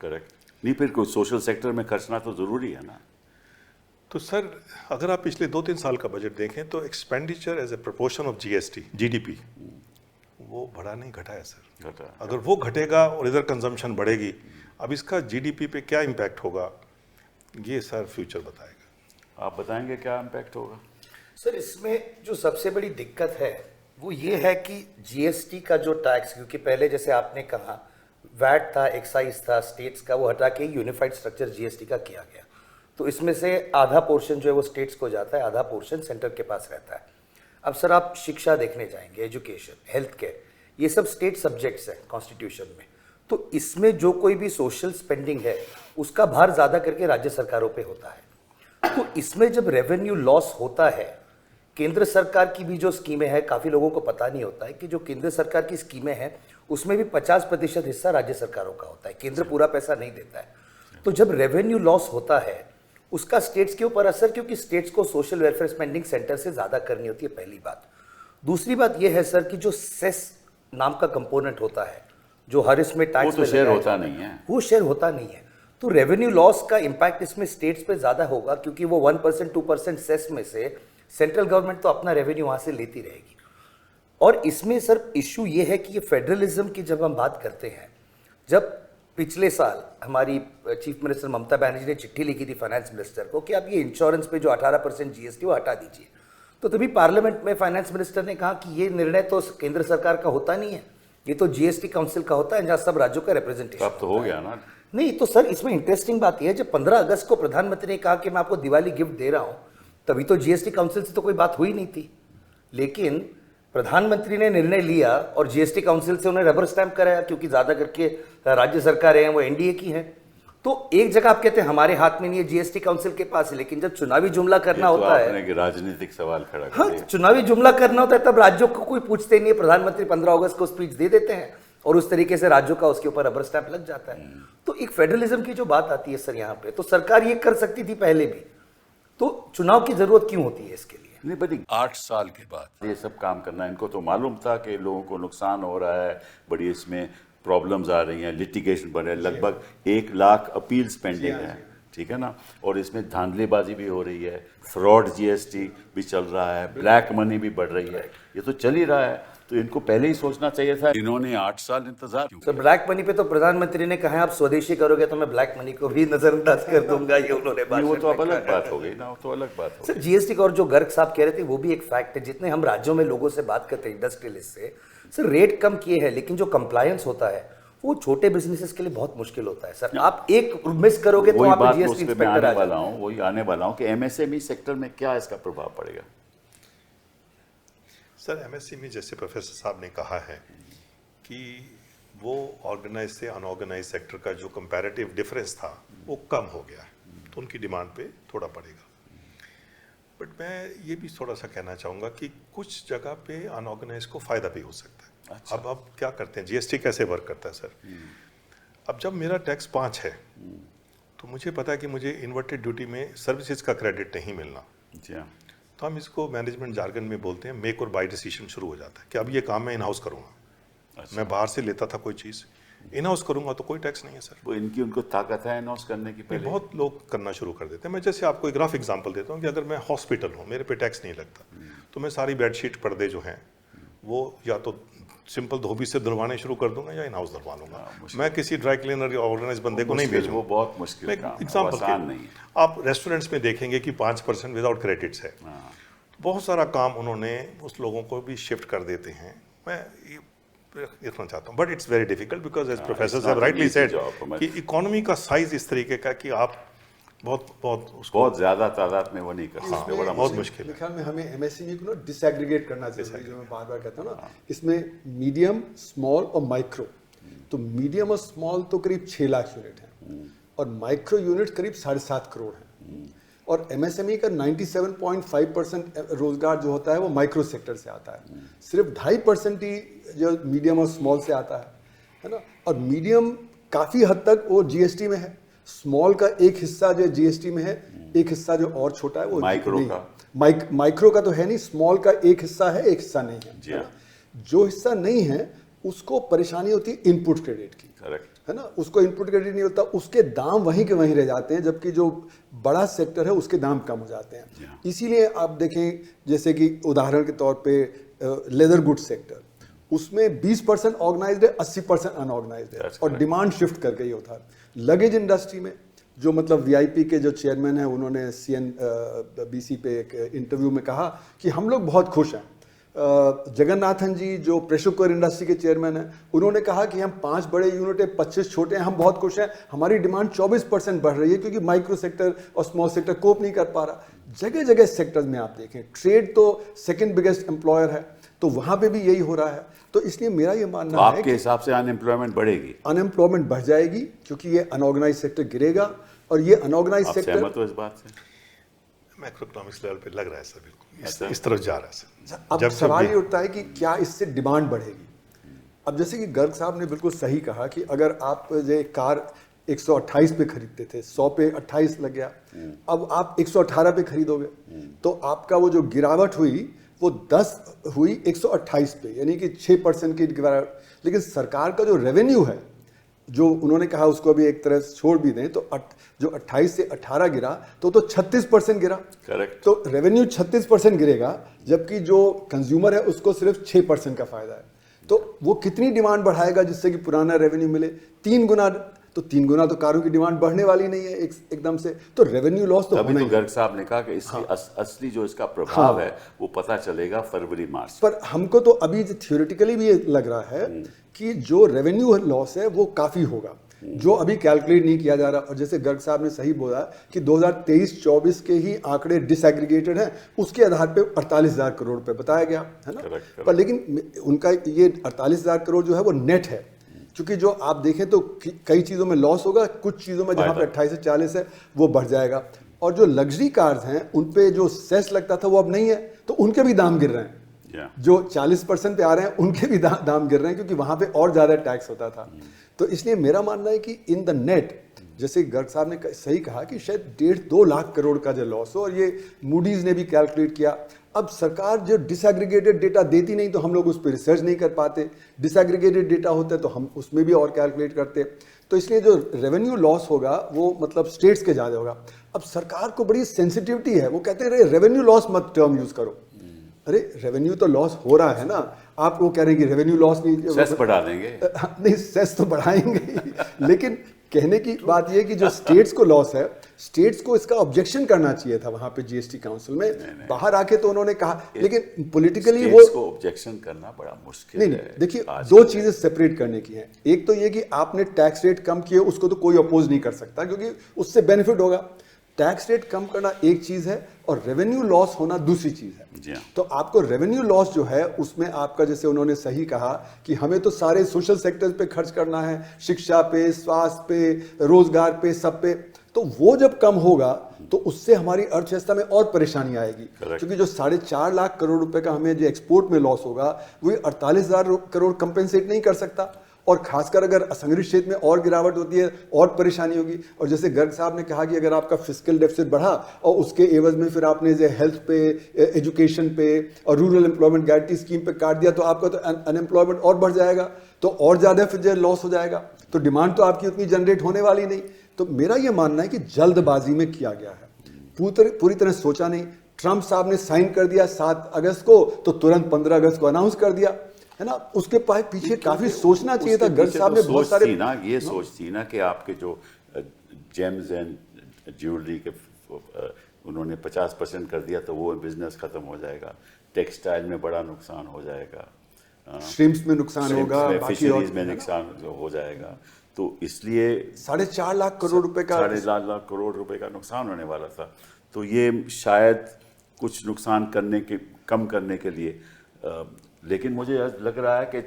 A: करेक्ट, नहीं फिर कोई सोशल सेक्टर में खर्चना तो जरूरी है ना।
C: तो सर अगर आप पिछले 2-3 साल का बजट देखें तो expenditure as a proportion of GST GDP वो बढ़ा नहीं, घटा है सर।
A: घटा।
C: अगर वो घटेगा और इधर कंजम्पशन बढ़ेगी, अब इसका जीडीपी पे क्या इम्पैक्ट होगा ये सर फ्यूचर बताएगा।
A: आप बताएंगे क्या इम्पैक्ट होगा?
D: सर इसमें जो सबसे बड़ी दिक्कत है वो ये है कि जीएसटी का जो टैक्स, क्योंकि पहले जैसे आपने कहा वैट था, एक्साइज था स्टेट्स का, वो हटा के यूनिफाइड स्ट्रक्चर जीएसटी का किया गया। तो इसमें से आधा पोर्शन जो है वो स्टेट्स को जाता है, आधा पोर्शन सेंटर के पास रहता है। अब सर आप शिक्षा देखने जाएंगे, एजुकेशन, हेल्थ केयर, ये सब स्टेट सब्जेक्ट्स हैं कॉन्स्टिट्यूशन में। तो इसमें जो कोई भी सोशल स्पेंडिंग है उसका भार ज़्यादा करके राज्य सरकारों पे होता है। तो इसमें जब रेवेन्यू लॉस होता है, केंद्र सरकार की भी जो स्कीमें हैं, काफ़ी लोगों को पता नहीं होता है कि जो केंद्र सरकार की स्कीमें हैं उसमें भी 50% हिस्सा राज्य सरकारों का होता है, केंद्र पूरा पैसा नहीं देता है। तो जब रेवेन्यू लॉस होता है उसका स्टेट्स के ऊपर असर, क्योंकि स्टेट्स को सोशल वेलफेयर स्पेंडिंग सेंटर से ज़्यादा करनी होती है, पहली बात। दूसरी बात यह है सर कि जो सेस नाम का कंपोनेंट होता है जो हर इसमें टैक्स
A: वो तो शेयर होता नहीं है,
D: वो शेयर होता नहीं है। तो रेवेन्यू लॉस का इंपैक्ट इसमें स्टेट्स पे ज्यादा होगा, क्योंकि वो 1% 2% सेस में से सेंट्रल गवर्नमेंट तो अपना रेवेन्यू वहां से लेती रहेगी। और इसमें सर इश्यू ये है कि ये फेडरलिज्म की जब हम बात करते हैं, जब पिछले साल हमारी चीफ मिनिस्टर ममता बनर्जी ने चिट्ठी लिखी थी फाइनेंस मिनिस्टर को कि आप ये इंश्योरेंस पे जो 18% जीएसटी वो हटा दीजिए, तो तभी पार्लियामेंट में फाइनेंस मिनिस्टर ने कहा कि ये निर्णय तो केंद्र सरकार का होता नहीं है, ये तो जीएसटी काउंसिल का होता है जहां सब राज्यों का रिप्रेजेंटेशन।
A: अब तो हो गया ना।
D: नहीं तो सर इसमें इंटरेस्टिंग बात यह है, जब 15 अगस्त को प्रधानमंत्री ने कहा कि मैं आपको दिवाली गिफ्ट दे रहा हूं, तभी तो जीएसटी काउंसिल से तो कोई बात हुई नहीं थी। लेकिन प्रधानमंत्री ने निर्णय लिया और जीएसटी काउंसिल से उन्हें रबर स्टैंप कराया, क्योंकि ज्यादा करके राज्य सरकारें हैं वो एनडीए की हैं। तो एक जगह आप कहते हैं हमारे हाथ में नहीं है, जीएसटी काउंसिल के पास है, लेकिन जब चुनावी जुमला करना होता है,
A: कि राजनीतिक सवाल खड़ा कर
D: हाँ
A: दिया।
D: चुनावी जुमला करना होता है तब राज्यों को कोई पूछते नहीं है, प्रधानमंत्री 15 अगस्त को स्पीच दे देते हैं और उस तरीके से राज्यों का उसके ऊपर रबर स्टैंप लग जाता है। तो एक फेडरलिज्म की जो बात आती है सर यहाँ पे, तो सरकार ये कर सकती थी पहले भी, तो चुनाव की जरूरत क्यों होती है इसके लिए?
A: नहीं बड़ी 8 साल के बाद ये सब काम करना, इनको तो मालूम था कि लोगों को नुकसान हो रहा है, बड़ी इसमें प्रॉब्लम्स आ रही हैं, लिटिगेशन बढ़ रहे हैं, लगभग 1 लाख अपील्स पेंडिंग है, ठीक है ना। और इसमें धांधलीबाजी भी हो रही है, फ्रॉड जीएसटी भी चल रहा है, ब्लैक मनी भी बढ़ रही है, ये तो चल ही रहा है। तो इनको पहले ही सोचना चाहिए था। इन्होंने 8 साल इंतजार क्यों
D: तो ब्लैक मनी पे तो प्रधानमंत्री ने कहा आप स्वदेशी करोगे तो मैं ब्लैक मनी को भी नजरअंदाज कर दूंगा, ये उन्होंने
A: किया? वो तो अब अलग बात हो गई ना, वो तो अलग बात हो
D: सर जीएसटी का। और जो गर्ग साहब कह रहे थे वो भी एक फैक्ट है, जितने हम राज्यों में लोगों से बात करते हैं इंडस्ट्रियलिस्ट से, सर रेट कम किए हैं, लेकिन जो कंप्लायंस होता है वो छोटे बिजनेसेस के लिए बहुत मुश्किल होता है सर। आप एक मिस करोगे तो
A: वही
D: आप
A: बात
D: जीएसटी
A: उस पे मैं
D: इंस्पेक्टर
A: आने वाला हूँ, वही आने वाला हूँ कि एमएसएमई सेक्टर में क्या इसका प्रभाव पड़ेगा।
C: सर एमएसएमई जैसे प्रोफेसर साहब ने कहा है कि वो ऑर्गेनाइज से अनऑर्गेनाइज सेक्टर का जो कंपैरेटिव डिफरेंस था वो कम हो गया है, तो उनकी डिमांड पे थोड़ा पड़ेगा। बट मैं ये भी थोड़ा सा कहना चाहूँगा कि कुछ जगह पे अनऑर्गेनाइज को फ़ायदा भी हो सकता है।
A: अच्छा।
C: अब क्या करते हैं, जीएसटी कैसे वर्क करता है सर? अब जब मेरा टैक्स 5 है तो मुझे पता है कि मुझे इन्वर्टेड ड्यूटी में सर्विसेज का क्रेडिट नहीं मिलना,
A: जी हाँ।
C: तो हम इसको मैनेजमेंट जार्गन में बोलते हैं मेक और बाय डिसीजन शुरू हो जाता है कि अब ये काम मैं इन हाउस करूँगा।
A: अच्छा।
C: मैं बाहर से लेता था कोई चीज़, इन हाउस करूँगा तो कोई टैक्स नहीं है सर।
A: वो इनकी उनको ताकत है अनाउंस करने की पहले।
C: बहुत लोग करना शुरू कर देते हैं। मैं जैसे आपको एक रफ एग्जांपल देता हूँ कि अगर मैं हॉस्पिटल हूँ, मेरे पे टैक्स नहीं लगता, तो मैं सारी बेडशीट पर्दे जो हैं वो या तो सिंपल धोबी से धुलवाने शुरू कर दूंगा या इन हाउस धुलवा लूंगा। मैं किसी ड्राई क्लीनर या ऑर्गेनाइज बंदे को नहीं भेजूंगा,
A: वो बहुत मुश्किल काम है,
C: एग्जाम्पल
A: आसान नहीं है।
C: आप रेस्टोरेंट्स में देखेंगे कि 5% विदाउट क्रेडिट्स है। बहुत सारा काम उन्होंने उस लोगों को भी शिफ्ट कर देते हैं। मैं देखना चाहता हूँ, but it's very difficult because as professor have rightly said कि इकोनॉमी का साइज इस तरीके का कि आप बहुत
A: ज्यादा तादाद में वो नहीं कर सकते, बड़ा
C: बहुत मुश्किल है।
B: मेरे ख्याल में हमें एमएसएमई को ना डिसएग्रीगेट करना चाहिए, जो मैं बार बार कहता हूँ ना, इसमें मीडियम, स्मॉल और माइक्रो। तो मीडियम और स्मॉल तो करीब 6 लाख यूनिट हैं, और माइक्रो यूनिट करीब 7.5 करोड़ हैं। और एमएसएमई का 97.5% रोजगार जो होता है वो माइक्रो सेक्टर से आता है, सिर्फ 2.5% ही जो मीडियम और स्मॉल से आता है ना। और मीडियम काफ़ी हद तक वो जीएसटी में है, स्मॉल का एक हिस्सा जो जीएसटी में है, एक हिस्सा जो और छोटा है वो
A: माइक्रो का
B: माइक्रो का तो है नहीं, स्मॉल का एक हिस्सा है, एक हिस्सा नहीं है ना? जो हिस्सा नहीं है उसको परेशानी होती है इनपुट क्रेडिट की,
A: करेक्ट
B: है ना। उसको इनपुट क्रेडिट नहीं होता, उसके दाम वहीं के वहीं रह जाते हैं, जबकि जो बड़ा सेक्टर है उसके दाम कम हो जाते हैं। इसीलिए आप देखें जैसे कि उदाहरण के तौर पे लेदर गुड सेक्टर, उसमें 20% ऑर्गेनाइज्ड है, 80% अनऑर्गेनाइज्ड है, और डिमांड शिफ्ट कर गई होता है। लगेज इंडस्ट्री में जो मतलब वीआईपी के जो चेयरमैन हैं उन्होंने CNBC पे एक इंटरव्यू में कहा कि हम लोग बहुत खुश हैं। जगन्नाथन जी जो प्रेशर कुकर इंडस्ट्री के चेयरमैन हैं, उन्होंने कहा कि हम 5 बड़े यूनिट है, 25 छोटे हैं, हम बहुत खुश हैं, हमारी डिमांड 24% बढ़ रही है, क्योंकि माइक्रो सेक्टर और स्मॉल सेक्टर कोप नहीं कर पा रहा। जगह जगह सेक्टर्स में आप देखें, ट्रेड तो सेकंड बिगेस्ट एम्प्लॉयर है, तो वहां पे भी यही हो रहा है। तो इसलिए मेरा ये मानना है
A: आपके हिसाब से अनएम्प्लॉयमेंट बढ़ेगी,
B: अनएम्प्लॉयमेंट बढ़ जाएगी, क्योंकि ये अनऑर्गेनाइज सेक्टर गिरेगा, और ये अनऑर्गेनाइज सेक्टर,
A: सहमत हो इस बात से?
C: मैक्रो इकोनॉमिक्स लेवल पे लग रहा है सर, बिल्कुल इस तरफ जा रहा है सर।
B: अब सवाल ये उठता है कि क्या इससे डिमांड बढ़ेगी। अब जैसे कि गर्ग साहब ने बिल्कुल सही कहा कि अगर आप जो कार 128 पे खरीदते थे, 100 पे 28 लग गया, अब आप 118 पे खरीदोगे, तो आपका वो जो गिरावट हुई वो 10 हुई 128 पे, यानी कि 6% की गिरावट। लेकिन सरकार का जो रेवेन्यू है, जो उन्होंने कहा उसको अभी एक तरह से छोड़ भी दें, तो जो 28 से 18 गिरा तो 36% गिरा।
A: करेक्ट।
B: तो रेवेन्यू 36% गिरेगा, जबकि जो कंज्यूमर है उसको सिर्फ 6% का फायदा है। तो वो कितनी डिमांड बढ़ाएगा जिससे कि पुराना रेवेन्यू मिले? 3 गुना। तो 3 गुना तो कारों की डिमांड बढ़ने वाली नहीं है एकदम से, तो रेवेन्यू लॉस तो
A: अभी
B: होना
A: तो
B: ही।
A: गर्ग साहब ने कहा कि इसकी असली जो इसका प्रभाव है वो पता चलेगा फरवरी मार्च।
B: पर हमको तो अभी थियोरेटिकली भी ये लग रहा है कि जो रेवेन्यू लॉस है वो काफी होगा, जो अभी कैलकुलेट नहीं किया जा रहा। और जैसे गर्ग साहब ने सही बोला कि 2023-24 के ही आंकड़े डिसएग्रीगेटेड हैं, उसके आधार पे 48,000 करोड़ रुपए बताया गया है ना।
A: Correct.
B: पर लेकिन उनका ये 48,000 करोड़ जो है वो नेट है, क्योंकि जो आप देखें तो कई चीज़ों में लॉस होगा, कुछ चीज़ों में जहाँ पे 28 से 40 है वो बढ़ जाएगा। और जो लग्जरी कार्स हैं उन पे जो सेस लगता था वो अब नहीं है, तो उनके भी दाम गिर रहे हैं। जो 40% पे आ रहे हैं उनके भी दाम गिर रहे हैं, क्योंकि वहाँ पे और ज़्यादा टैक्स होता था। तो इसलिए मेरा मानना है कि इन द नेट, जैसे गर्ग साहब ने सही कहा कि शायद 1.5-2 लाख करोड़ का जो लॉस हो, और ये मूडीज ने भी कैलकुलेट किया। अब सरकार जो डिसएग्रीगेटेड डेटा देती नहीं तो हम लोग उस पर रिसर्च नहीं कर पाते, डिसएग्रीगेटेड डेटा होता है तो हम उसमें भी और कैलकुलेट करते। तो इसलिए जो रेवेन्यू लॉस होगा वो मतलब स्टेट्स के ज़्यादा होगा। अब सरकार को बड़ी सेंसिटिविटी है, वो कहते हैं रेवेन्यू लॉस मत टर्म यूज करो। अरे रेवेन्यू तो लॉस हो रहा है ना, आप वो कह रहे हैं कि रेवेन्यू लॉस नहीं,
A: सेस बढ़ा देंगे।
B: नहीं, सेस तो बढ़ाएंगे लेकिन कहने की बात यह कि जो स्टेट्स को लॉस है, स्टेट्स को इसका ऑब्जेक्शन करना चाहिए था वहां पे जीएसटी काउंसिल में। नहीं। बाहर आके तो उन्होंने कहा, लेकिन पॉलिटिकली वो
A: को ऑब्जेक्शन करना बड़ा मुश्किल
B: नहीं, है। देखिए 2 चीजें सेपरेट करने की हैं। एक तो ये कि आपने टैक्स रेट कम किए, उसको तो कोई अपोज नहीं कर सकता, क्योंकि उससे बेनिफिट होगा। टैक्स रेट कम करना एक चीज है और रेवेन्यू लॉस होना दूसरी चीज है। तो आपको रेवेन्यू लॉस जो है उसमें आपका, जैसे उन्होंने सही कहा कि हमें तो सारे सोशल सेक्टर्स पे खर्च करना है, शिक्षा पे, स्वास्थ्य पे, रोजगार पे, सब पे। तो वो जब कम होगा तो उससे हमारी अर्थव्यवस्था में और परेशानी आएगी, क्योंकि जो 4.5 लाख करोड़ रुपए का हमें जो एक्सपोर्ट में लॉस होगा वो 48,000 करोड़ कंपेंसेट नहीं कर सकता। और खासकर अगर असंगठित क्षेत्र में और गिरावट होती है और परेशानी होगी। और जैसे गर्ग साहब ने कहा कि अगर आपका फिस्कल डेफिसिट बढ़ा और उसके एवज में फिर आपने जो हेल्थ पे, एजुकेशन पे और रूरल एम्प्लॉयमेंट गारंटी स्कीम पे काट दिया, तो आपका तो अनएम्प्लॉयमेंट और बढ़ जाएगा, तो और ज़्यादा फिर जो लॉस हो जाएगा, तो डिमांड तो आपकी उतनी जनरेट होने वाली नहीं। तो मेरा ये मानना है कि जल्दबाजी में किया गया है, पूरी तरह सोचा नहीं। ट्रंप साहब ने साइन कर दिया 7 अगस्त को, तो तुरंत 15 अगस्त को अनाउंस कर दिया, है ना। उसके पीछे काफी सोचना चाहिए था। गर्ग साहब ने बहुत सारे
A: ये सोच थी ना कि आपके जो जेम्स एंड ज्वेलरी के उन्होंने 50% कर दिया, तो वो बिजनेस खत्म हो जाएगा, टेक्सटाइल में बड़ा नुकसान हो जाएगा,
B: श्रिम्प्स में नुकसान होगा,
A: फिशरीज में नुकसान हो जाएगा। तो इसलिए
B: 4.5 लाख करोड़ रुपए का
A: 4.5 लाख करोड़ रुपए का नुकसान होने वाला था। तो ये शायद कुछ नुकसान कम करने के लिए, लेकिन मुझे लग रहा है कि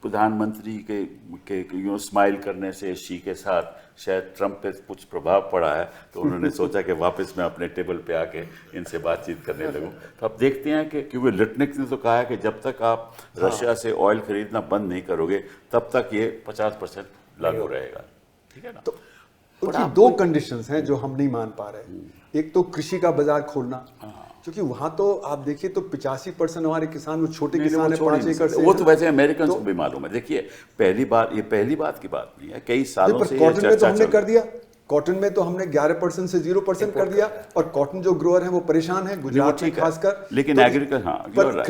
A: प्रधानमंत्री के स्माइल करने से शी के साथ शायद ट्रंप पे कुछ प्रभाव पड़ा है, तो उन्होंने सोचा कि वापस मैं अपने टेबल पे आके इनसे बातचीत करने लगूं। तो अब देखते हैं कि क्योंकि लिटनिक ने तो कहा है कि जब तक आप रशिया से ऑयल खरीदना बंद नहीं करोगे तब तक ये 50% लागू रहेगा। ठीक है ना?
B: तो उसकी दो कंडीशंस हैं जो हम नहीं मान पा रहे। एक तो कृषि का बाजार खोलना, क्योंकि वहां तो आप देखिए तो 85% हमारे किसान वो छोटे किसान है, 5 एकड़ से।
A: वो तो वैसे अमेरिकन को भी मालूम है। देखिए पहली बात की बात नहीं है, कई सालों से
B: कॉटन में तो हमने कर दिया, कॉटन में तो हमने 11% से 0% कर दिया, और कॉटन जो ग्रोअर है वो परेशान है, गुजरात में खासकर।
A: लेकिन
B: पर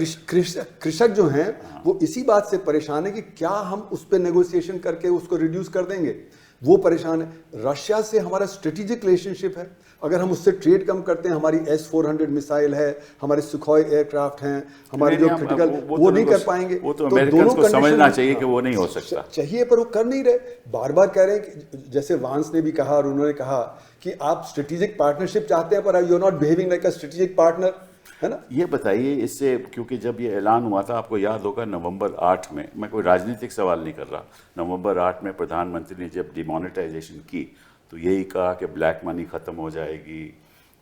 B: कृषक जो हैं वो इसी बात से परेशान है कि क्या हम उस पर नेगोशिएशन करके उसको रिड्यूस कर देंगे, वो परेशान है। रशिया से हमारा स्ट्रेटेजिक रिलेशनशिप है, अगर हम उससे ट्रेड कम करते हैं, हमारी S-400 मिसाइल है, हमारे सुखोई एयरक्राफ्ट हैं, हमारे जो क्रिटिकल वो नहीं कर पाएंगे।
A: वो तो अमेरिकन को समझना चाहिए कि वो नहीं हो सकता
B: चाहिए, पर वो कर नहीं रहे। बार बार कह रहे हैं कि जैसे वांस ने भी कहा और उन्होंने कहा कि आप स्ट्रेटेजिक पार्टनरशिप चाहते हैं पर you are not behaving like a strategic partner, है ना?
A: ये बताइए इससे, क्योंकि जब ये ऐलान हुआ था आपको याद होगा नवंबर 8 में, मैं कोई राजनीतिक सवाल नहीं कर रहा, नवंबर 8 में प्रधानमंत्री ने जब डिमोनेटाइजेशन की तो यही कहा कि ब्लैक मनी ख़त्म हो जाएगी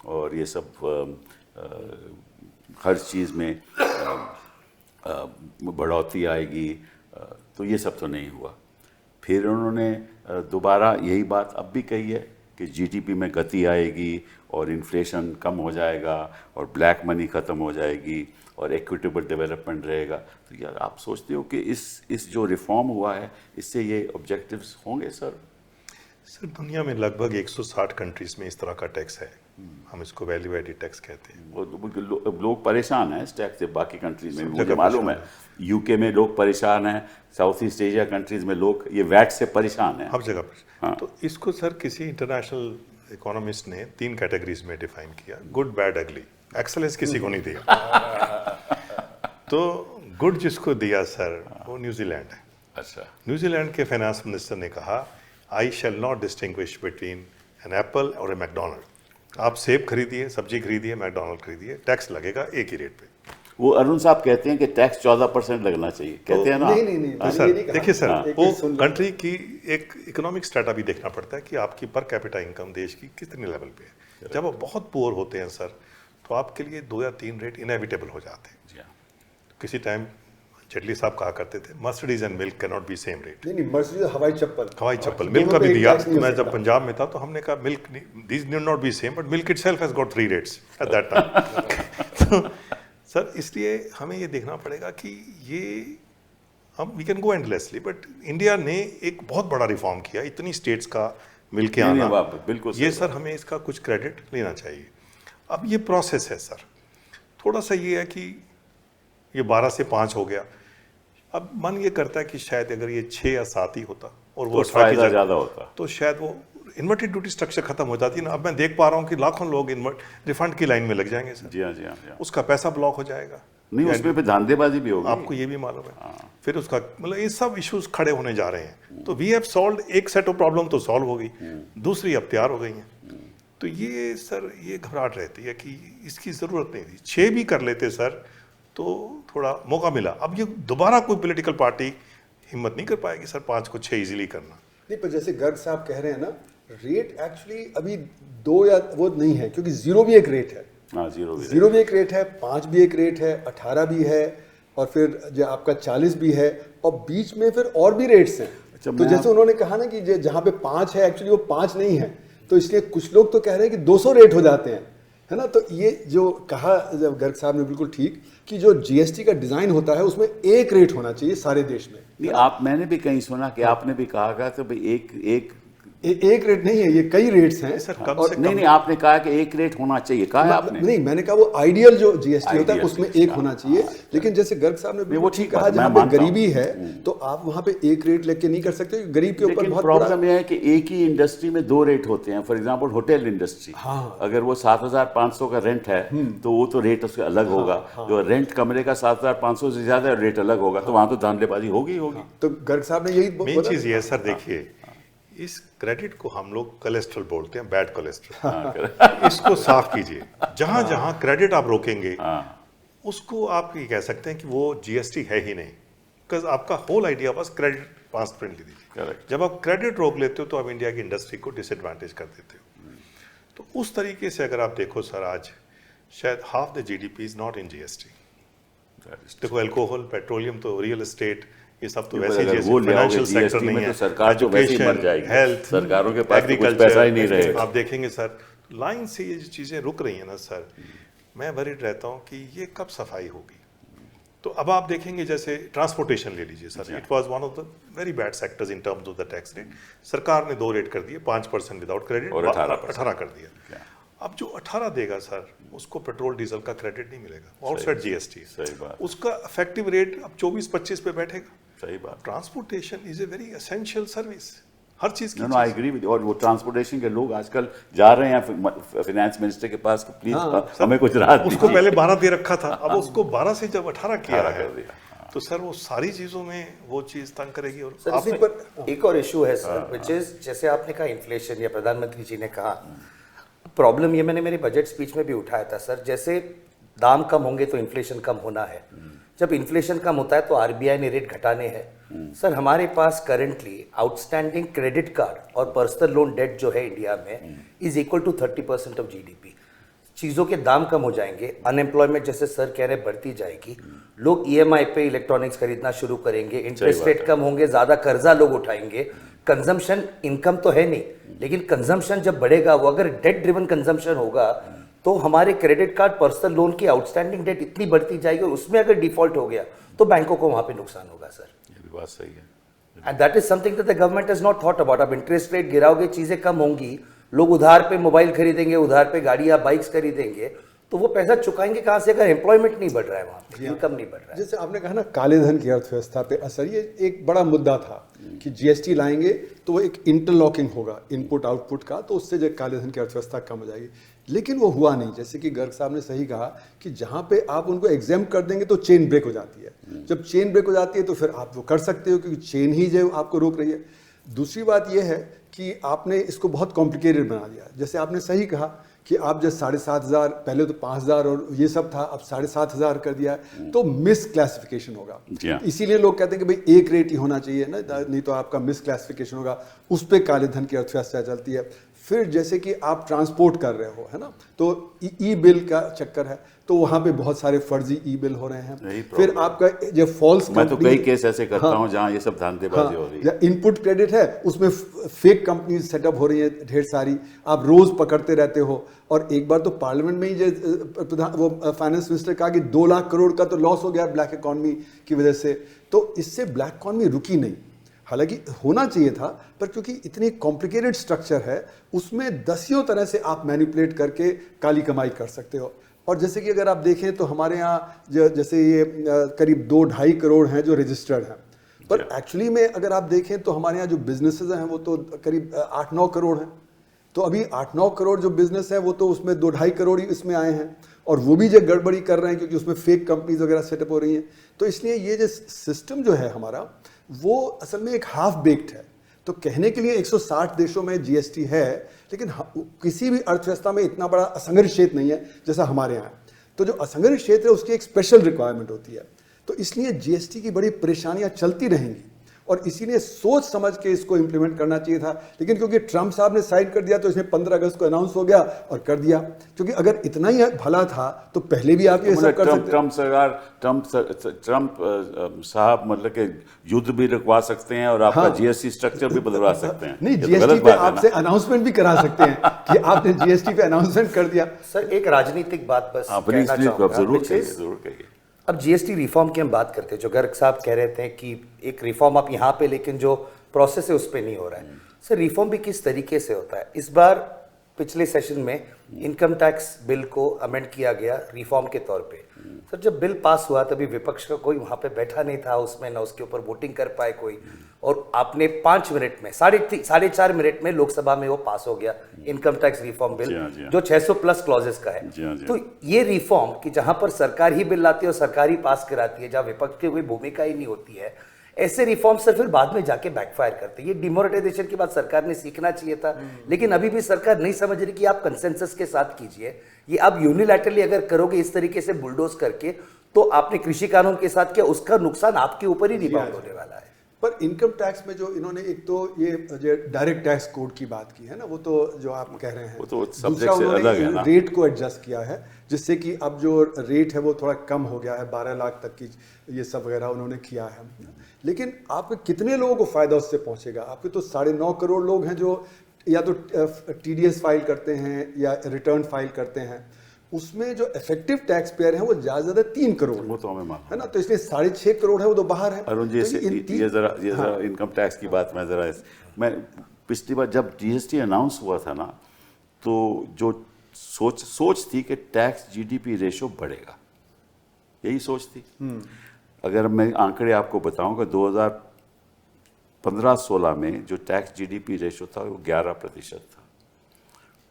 A: और ये सब हर चीज़ में बढ़ोतरी आएगी, तो ये सब तो नहीं हुआ। फिर उन्होंने दोबारा यही बात अब भी कही है कि जीडीपी में गति आएगी और इन्फ्लेशन कम हो जाएगा और ब्लैक मनी ख़त्म हो जाएगी और इक्विटेबल डेवलपमेंट रहेगा। तो यार आप सोचते हो कि इस जो रिफॉर्म हुआ है इससे ये ऑब्जेक्टिव्स होंगे सर?
C: सर दुनिया में लगभग 160 कंट्रीज में इस तरह का टैक्स है, हम इसको वैल्यू एडेड टैक्स कहते हैं।
A: लोग परेशान हैं इस टैक्स से, बाकी कंट्रीज में मुझे मालूम है, यूके में लोग परेशान हैं, साउथ ईस्ट एशिया कंट्रीज में लोग ये वैट से परेशान हैं,
C: हर जगह पर। तो इसको सर किसी इंटरनेशनल इकोनॉमिस्ट ने 3 कैटेगरीज में डिफाइन किया, गुड, बैड, अगली। एक्सेलेंस किसी को नहीं दिया। तो गुड जिसको दिया सर वो न्यूजीलैंड है।
A: अच्छा,
C: न्यूजीलैंड के फाइनेंस मिनिस्टर ने कहा I shall not distinguish between an apple और ए मैकडोनल्ड। आप सेब खरीदिए, सब्जी खरीदिए, मैकडोनल्ड खरीदिए, टैक्स लगेगा एक ही रेट पे।
A: वो अरुण साहब कहते हैं कि टैक्स 14% लगना चाहिए, कहते हैं ना?
B: नहीं,
C: तो सर देखिए सर, वो
B: सुन
C: कंट्री की एक इकोनॉमिक स्टेटा भी देखना पड़ता है कि आपकी पर कैपिटा इनकम देश की कितने लेवल पे है। जब आप बहुत पुअर होते हैं सर, तो आपके लिए 2 या 3 रेट इनएविटेबल हो जाते हैं। किसी टाइम जेटली साहब कहा करते थे Mercedes and milk can not be same rate.
B: नहीं, मर्सिडीज हवाई चप्पल
C: मिल्क का भी दिया। तो मैं जब पंजाब में था तो हमने कहा milk these need not be same, but milk itself has got 3 rates at that time. तो सर इसलिए हमें ये देखना पड़ेगा कि ये हम we can go endlessly, but India ने एक बहुत बड़ा रिफॉर्म किया, इतनी स्टेट्स का मिलके आना,
A: बिल्कुल
C: ये सर हमें इसका कुछ क्रेडिट लेना चाहिए। अब ये प्रोसेस है सर, थोड़ा सा ये है कि ये 12 से 5 हो गया। अब मन ये करता है कि शायद अगर ये 6 या 7 ही होता और वो
A: फायदा ज़्यादा होता
C: तो शायद वो इन्वर्टेड ड्यूटी स्ट्रक्चर खत्म हो जाती है ना। अब मैं देख पा रहा हूँ कि लाखों लोग रिफंड की लाइन में लग जाएंगे सर।
A: जी हाँ, जी हाँ, जी हाँ।
C: उसका पैसा ब्लॉक हो जाएगा,
A: नहीं उसमें फिर धांधेबाजी भी होगी,
C: आपको ये भी मालूम है। फिर उसका मतलब ये सब इश्यूज खड़े होने जा रहे हैं। तो वी हैव सॉल्व्ड एक सेट ऑफ प्रॉब्लम तो सॉल्व हो गई, दूसरी अब तैयार हो गई हैं। तो ये सर ये घबराहट रहती है कि इसकी ज़रूरत नहीं थी। 6 भी कर लेते सर तो थोड़ा मौका मिला। अब ये दोबारा कोई पॉलिटिकल पार्टी हिम्मत नहीं कर पाएगी सर 5 को 6 इजीली करना।
B: नहीं, पर जैसे गर्ग साहब कह रहे हैं ना, रेट एक्चुअली अभी 2 या वो नहीं है, क्योंकि 0 भी एक रेट है।
A: हाँ,
B: 0 भी एक रेट है, 5 भी एक रेट है, 18 भी है, और फिर जो आपका 40 भी है, और बीच में फिर और भी रेट्स हैं। तो जैसे उन्होंने कहा ना कि जहाँ पे 5 है एक्चुअली वो 5 नहीं है, तो इसलिए कुछ लोग तो कह रहे हैं कि 200 रेट हो जाते हैं, है ना? तो ये जो कहा जब गर्ग साहब ने बिल्कुल ठीक कि जो जीएसटी का डिजाइन होता है उसमें एक रेट होना चाहिए सारे देश में।
A: नहीं, मैंने भी कहीं सुना कि आपने भी कहा था भाई
B: एक रेट नहीं है, ये कई रेट्स हैं
C: सर। कम
B: और
C: से कम
A: नहीं, आपने कहा कि एक रेट होना चाहिए, कहा है आपने?
B: नहीं, मैंने कहा वो आइडियल जो जीएसटी होता है उसमें एक होना चाहिए। लेकिन जैसे गर्ग साहब ने
A: वो ठीक
B: कहा, जहाँ पे गरीबी है तो आप वहाँ पे एक रेट लेके नहीं कर सकते, गरीब के ऊपर बहुत
A: प्रॉब्लम यह है कि एक ही इंडस्ट्री में 2 रेट होते हैं। फॉर एग्जांपल होटल इंडस्ट्री, अगर वो 7,500 का रेंट है तो वो तो रेट उसका अलग होगा। जो रेंट कमरे का 7,500 से ज्यादा रेट अलग होगा, तो वहां तो धांधलेबाजी होगी।
B: तो गर्ग साहब ने यही
C: मेन चीज ये है सर, देखिए इस क्रेडिट को हम लोग कोलेस्ट्रॉल बोलते हैं, बैड कोलेस्ट्रॉल। इसको साफ कीजिए। जहां जहां क्रेडिट आप रोकेंगे उसको आप ये कह सकते हैं कि वो जीएसटी है ही नहीं, बिकॉज आपका होल आइडिया बस क्रेडिट ट्रांसपेरेंटली दीजिए।
A: Correct.
C: जब आप क्रेडिट रोक लेते हो तो आप इंडिया की इंडस्ट्री को डिसएडवांटेज कर देते हो। तो उस तरीके से अगर आप देखो सर, आज शायद half the GDP is not in GST. देखो अल्कोहल, पेट्रोलियम तो, रियल एस्टेट, ये सब तो वैसे
A: अगर वो ले आओगे
C: फाइनेंशियल सेक्टर
A: GST
C: नहीं
A: में
C: है।
A: तो सरकार तो वैसे ही मर जाएगी।
C: हेल्थ,
A: सरकारों के पास तो कुछ
C: एग्रीकल्चर,
A: पैसा ही नहीं रहेगा।
C: आप देखेंगे सर लाइन से ये जो चीजें रुक रही है ना सर, मैं वरीड रहता हूँ कि ये कब सफाई होगी। तो अब आप देखेंगे जैसे ट्रांसपोर्टेशन ले लीजिए sir, it was one of the very bad sectors in terms of the tax rate. सरकार ने 2 रेट कर दिए, 5% विदाउट क्रेडिट
A: और
C: 18 कर दिया। अब जो 18 देगा सर, उसको पेट्रोल डीजल का क्रेडिट नहीं मिलेगा, आउटसाइड जीएसटी।
A: सही बात।
C: उसका इफेक्टिव रेट अब 24-25 पे बैठेगा।
A: सही बात।
C: Transportation is a very essential service, हर चीज की।
A: No I agree with. और वो ट्रांसपोर्टेशन के लोग आजकल जा रहे हैं फाइनेंस मिनिस्टर के पास, प्लीज हमें कुछ राहत
C: उसको
A: दीजिए।
C: पहले 12 दे रखा था, अब उसको 12 से जब 18 किया
A: 18
C: है
A: कर दिया।
C: तो सर वो सारी चीजों में वो चीज तंग करेगी। और
D: सर इसी पर एक और इशू है सर, विच इज जैसे आपने कहा इन्फ्लेशन, या प्रधानमंत्री जी ने कहा, प्रॉब्लम ये मैंने मेरे बजट स्पीच में भी उठाया था सर, जैसे दाम कम होंगे तो इन्फ्लेशन कम होना है। जब इन्फ्लेशन कम होता है तो आरबीआई ने रेट घटाने हैं। सर हमारे पास करंटली आउटस्टैंडिंग क्रेडिट कार्ड और पर्सनल लोन डेट जो है इंडिया में is equal to 30% of GDP. चीज़ों के दाम कम हो जाएंगे, अनएम्प्लॉयमेंट जैसे सर कह रहे बढ़ती जाएगी, लोग ईएमआई पे इलेक्ट्रॉनिक्स खरीदना शुरू करेंगे, इंटरेस्ट रेट कम होंगे, ज़्यादा कर्जा लोग उठाएंगे, कंजम्पशन इनकम तो है नहीं, लेकिन कंजम्पशन जब बढ़ेगा, वो अगर डेट ड्रिवन कंजम्पशन होगा तो हमारे क्रेडिट कार्ड, पर्सनल लोन की आउटस्टैंडिंग डेट इतनी बढ़ती जाएगी, और उसमें अगर डिफॉल्ट हो गया तो बैंकों को वहां पे नुकसान होगा सर।
A: ये भी बात सही है।
D: And that is something that the government has not thought about. अब इंटरेस्ट रेट गिराओगे, चीजें कम होंगी, लोग उधार पे मोबाइल खरीदेंगे, उधार पे गाड़ियां बाइक्स खरीदेंगे, तो वो पैसा चुकाएंगे कहां से अगर एम्प्लॉयमेंट नहीं बढ़ रहा है, वहां पे इनकम नहीं बढ़ रहा है।
B: जैसे आपने कहा ना काले धन की अर्थव्यवस्था पे असर, ये एक बड़ा मुद्दा था कि जीएसटी लाएंगे तो वो एक इंटरलॉकिंग होगा इनपुट आउटपुट का, तो उससे जो काले धन की अर्थव्यवस्था कम हो जाएगी, लेकिन वो हुआ नहीं। जैसे कि गर्ग साहब ने सही कहा कि जहां पे आप उनको एग्जाम कर देंगे तो चेन ब्रेक हो जाती है। जब चेन ब्रेक हो जाती है तो फिर आप वो कर सकते हो, क्योंकि चेन ही जो आपको रोक रही है। दूसरी बात यह है कि आपने इसको बहुत कॉम्प्लिकेटेड बना दिया। जैसे आपने सही कहा कि आप जब 7,500, पहले तो 5,000 और ये सब था, अब 7,500 कर दिया, तो मिस क्लासिफिकेशन होगा। इसीलिए लोग कहते हैं कि भाई एक रेट ही होना चाहिए ना, नहीं तो आपका मिस क्लासिफिकेशन होगा, उस पर काले धन की अर्थव्यवस्था चलती है। फिर जैसे कि आप ट्रांसपोर्ट कर रहे हो, है ना, तो ई बिल का चक्कर है, तो वहाँ पे बहुत सारे फर्जी ई बिल हो रहे हैं। फिर आपका जो फॉल्स,
A: मैं तो कई केस ऐसे करता हूँ जहाँ ये सब धांधलेबाजी हो रही है।
B: इनपुट क्रेडिट है, उसमें फेक कंपनी सेटअप हो रही है ढेर सारी, आप रोज पकड़ते रहते हो। और एक बार तो पार्लियामेंट में ही वो फाइनेंस मिनिस्टर कहा कि 2 लाख करोड़ का तो लॉस हो गया ब्लैक इकॉनमी की वजह से। तो इससे ब्लैक इकॉनमी रुकी नहीं, हालांकि होना चाहिए था, पर क्योंकि इतनी कॉम्प्लिकेटेड स्ट्रक्चर है, उसमें दसियों तरह से आप मैनिपुलेट करके काली कमाई कर सकते हो। और जैसे कि अगर आप देखें तो हमारे यहाँ जैसे ये करीब 2-2.5 करोड़ हैं जो रजिस्टर्ड हैं, पर एक्चुअली में अगर आप देखें तो हमारे यहाँ जो बिजनेसेस हैं वो तो करीब 8-9 करोड़ हैं। तो अभी 8-9 करोड़ जो बिजनेस है वो तो उसमें 2-2.5 करोड़ ही इसमें आए हैं, और वो भी जो गड़बड़ी कर रहे हैं क्योंकि उसमें फेक कंपनीज वगैरह सेटअप हो रही हैं। तो इसलिए ये जो सिस्टम जो है हमारा, वो असल में एक हाफ बेक्ड है। तो कहने के लिए 160 देशों में जीएसटी है, लेकिन किसी भी अर्थव्यवस्था में इतना बड़ा असंगठित क्षेत्र नहीं है जैसा हमारे यहाँ। तो जो असंगठित क्षेत्र है उसकी एक स्पेशल रिक्वायरमेंट होती है, तो इसलिए जीएसटी की बड़ी परेशानियां चलती रहेंगी, और इसीलिए सोच समझ के इसको इंप्लीमेंट करना चाहिए था। लेकिन क्योंकि ट्रंप साहब ने साइन कर दिया तो इसमें 15 अगस्त को अनाउंस हो गया और कर दिया। क्योंकि अगर इतना ही भला था तो पहले भी आप ये सब कर सकते।
A: ट्रंप साहब मतलब कि युद्ध भी रुकवा सकते हैं और आपका जीएसटी स्ट्रक्चर भी बदलवा सकते हैं।
B: नहीं, जीएसटी पे आपसे अनाउंसमेंट भी करा सकते हैं कि आपने जीएसटी पे अनाउंसमेंट कर दिया।
D: सर एक राजनीतिक बात बस कहना चाहूंगा,
A: जरूर कहिए।
D: अब जीएसटी रिफॉर्म की हम बात करते हैं, जो गर्ग साहब कह रहे थे कि एक रिफॉर्म आप यहाँ पे, लेकिन जो प्रोसेस है उस पर नहीं हो रहा है। सर रिफॉर्म भी किस तरीके से होता है? इस बार पिछले सेशन में इनकम टैक्स बिल को अमेंड किया गया रिफॉर्म के तौर पे। सर जब बिल पास हुआ तभी विपक्ष का कोई वहाँ पे बैठा नहीं था उसमें, ना उसके ऊपर वोटिंग कर पाए कोई, और आपने 5 मिनट में 4.5 मिनट में लोकसभा में वो पास हो गया इनकम टैक्स रिफॉर्म बिल, जो 600+ क्लॉजेस का है। तो ये रिफॉर्म कि जहां पर सरकार ही बिल लाती है और सरकार ही पास कराती है, जहां विपक्ष की कोई भूमिका ही नहीं होती है, ऐसे रिफॉर्म सर फिर बाद में जाके बैकफायर करते हैं। ये डिमोनेटाइजेशन के बाद सरकार ने सीखना चाहिए था, लेकिन अभी भी सरकार नहीं समझ रही कि आप कंसेंसस के साथ कीजिए। ये आप यूनिलैटरली अगर करोगे इस तरीके से बुलडोज करके, तो आपने कृषि कानून के साथ किया, उसका नुकसान आपके ऊपर ही रिबाउंड होने वाला है।
B: पर इनकम टैक्स में जो इन्होंने एक तो ये जो डायरेक्ट टैक्स कोड की बात की है ना, वो तो जो आप कह रहे हैं,
A: वो तो
B: दूसरा
A: subject से अलग है ना।
B: रेट को एडजस्ट किया है, जिससे कि अब जो रेट है वो थोड़ा कम हो गया है, 12 लाख तक की ये सब वगैरह उन्होंने किया है। लेकिन आप कितने लोगों को फायदा उससे पहुंचेगा? आपके तो 9.5 करोड़ लोग हैं जो या तो TDS फाइल करते हैं या रिटर्न फाइल करते हैं, उसमें जो इफेक्टिव टैक्स पेयर हैं वो ज्यादा 3 करोड़
A: वो तो हमें मालूम
B: है ना, तो इसलिए 6.5 करोड़ है वो तो बाहर है।
A: अरुण जी,
B: तो
A: ये जरा इनकम टैक्स की बात मैं पिछली बार जब GST अनाउंस हुआ था ना, तो जो सोच थी कि टैक्स GDP रेशो बढ़ेगा, यही सोच थी। अगर मैं आंकड़े आपको बताऊं कि 2015-16 में जो टैक्स GDP रेशो था वो 11% था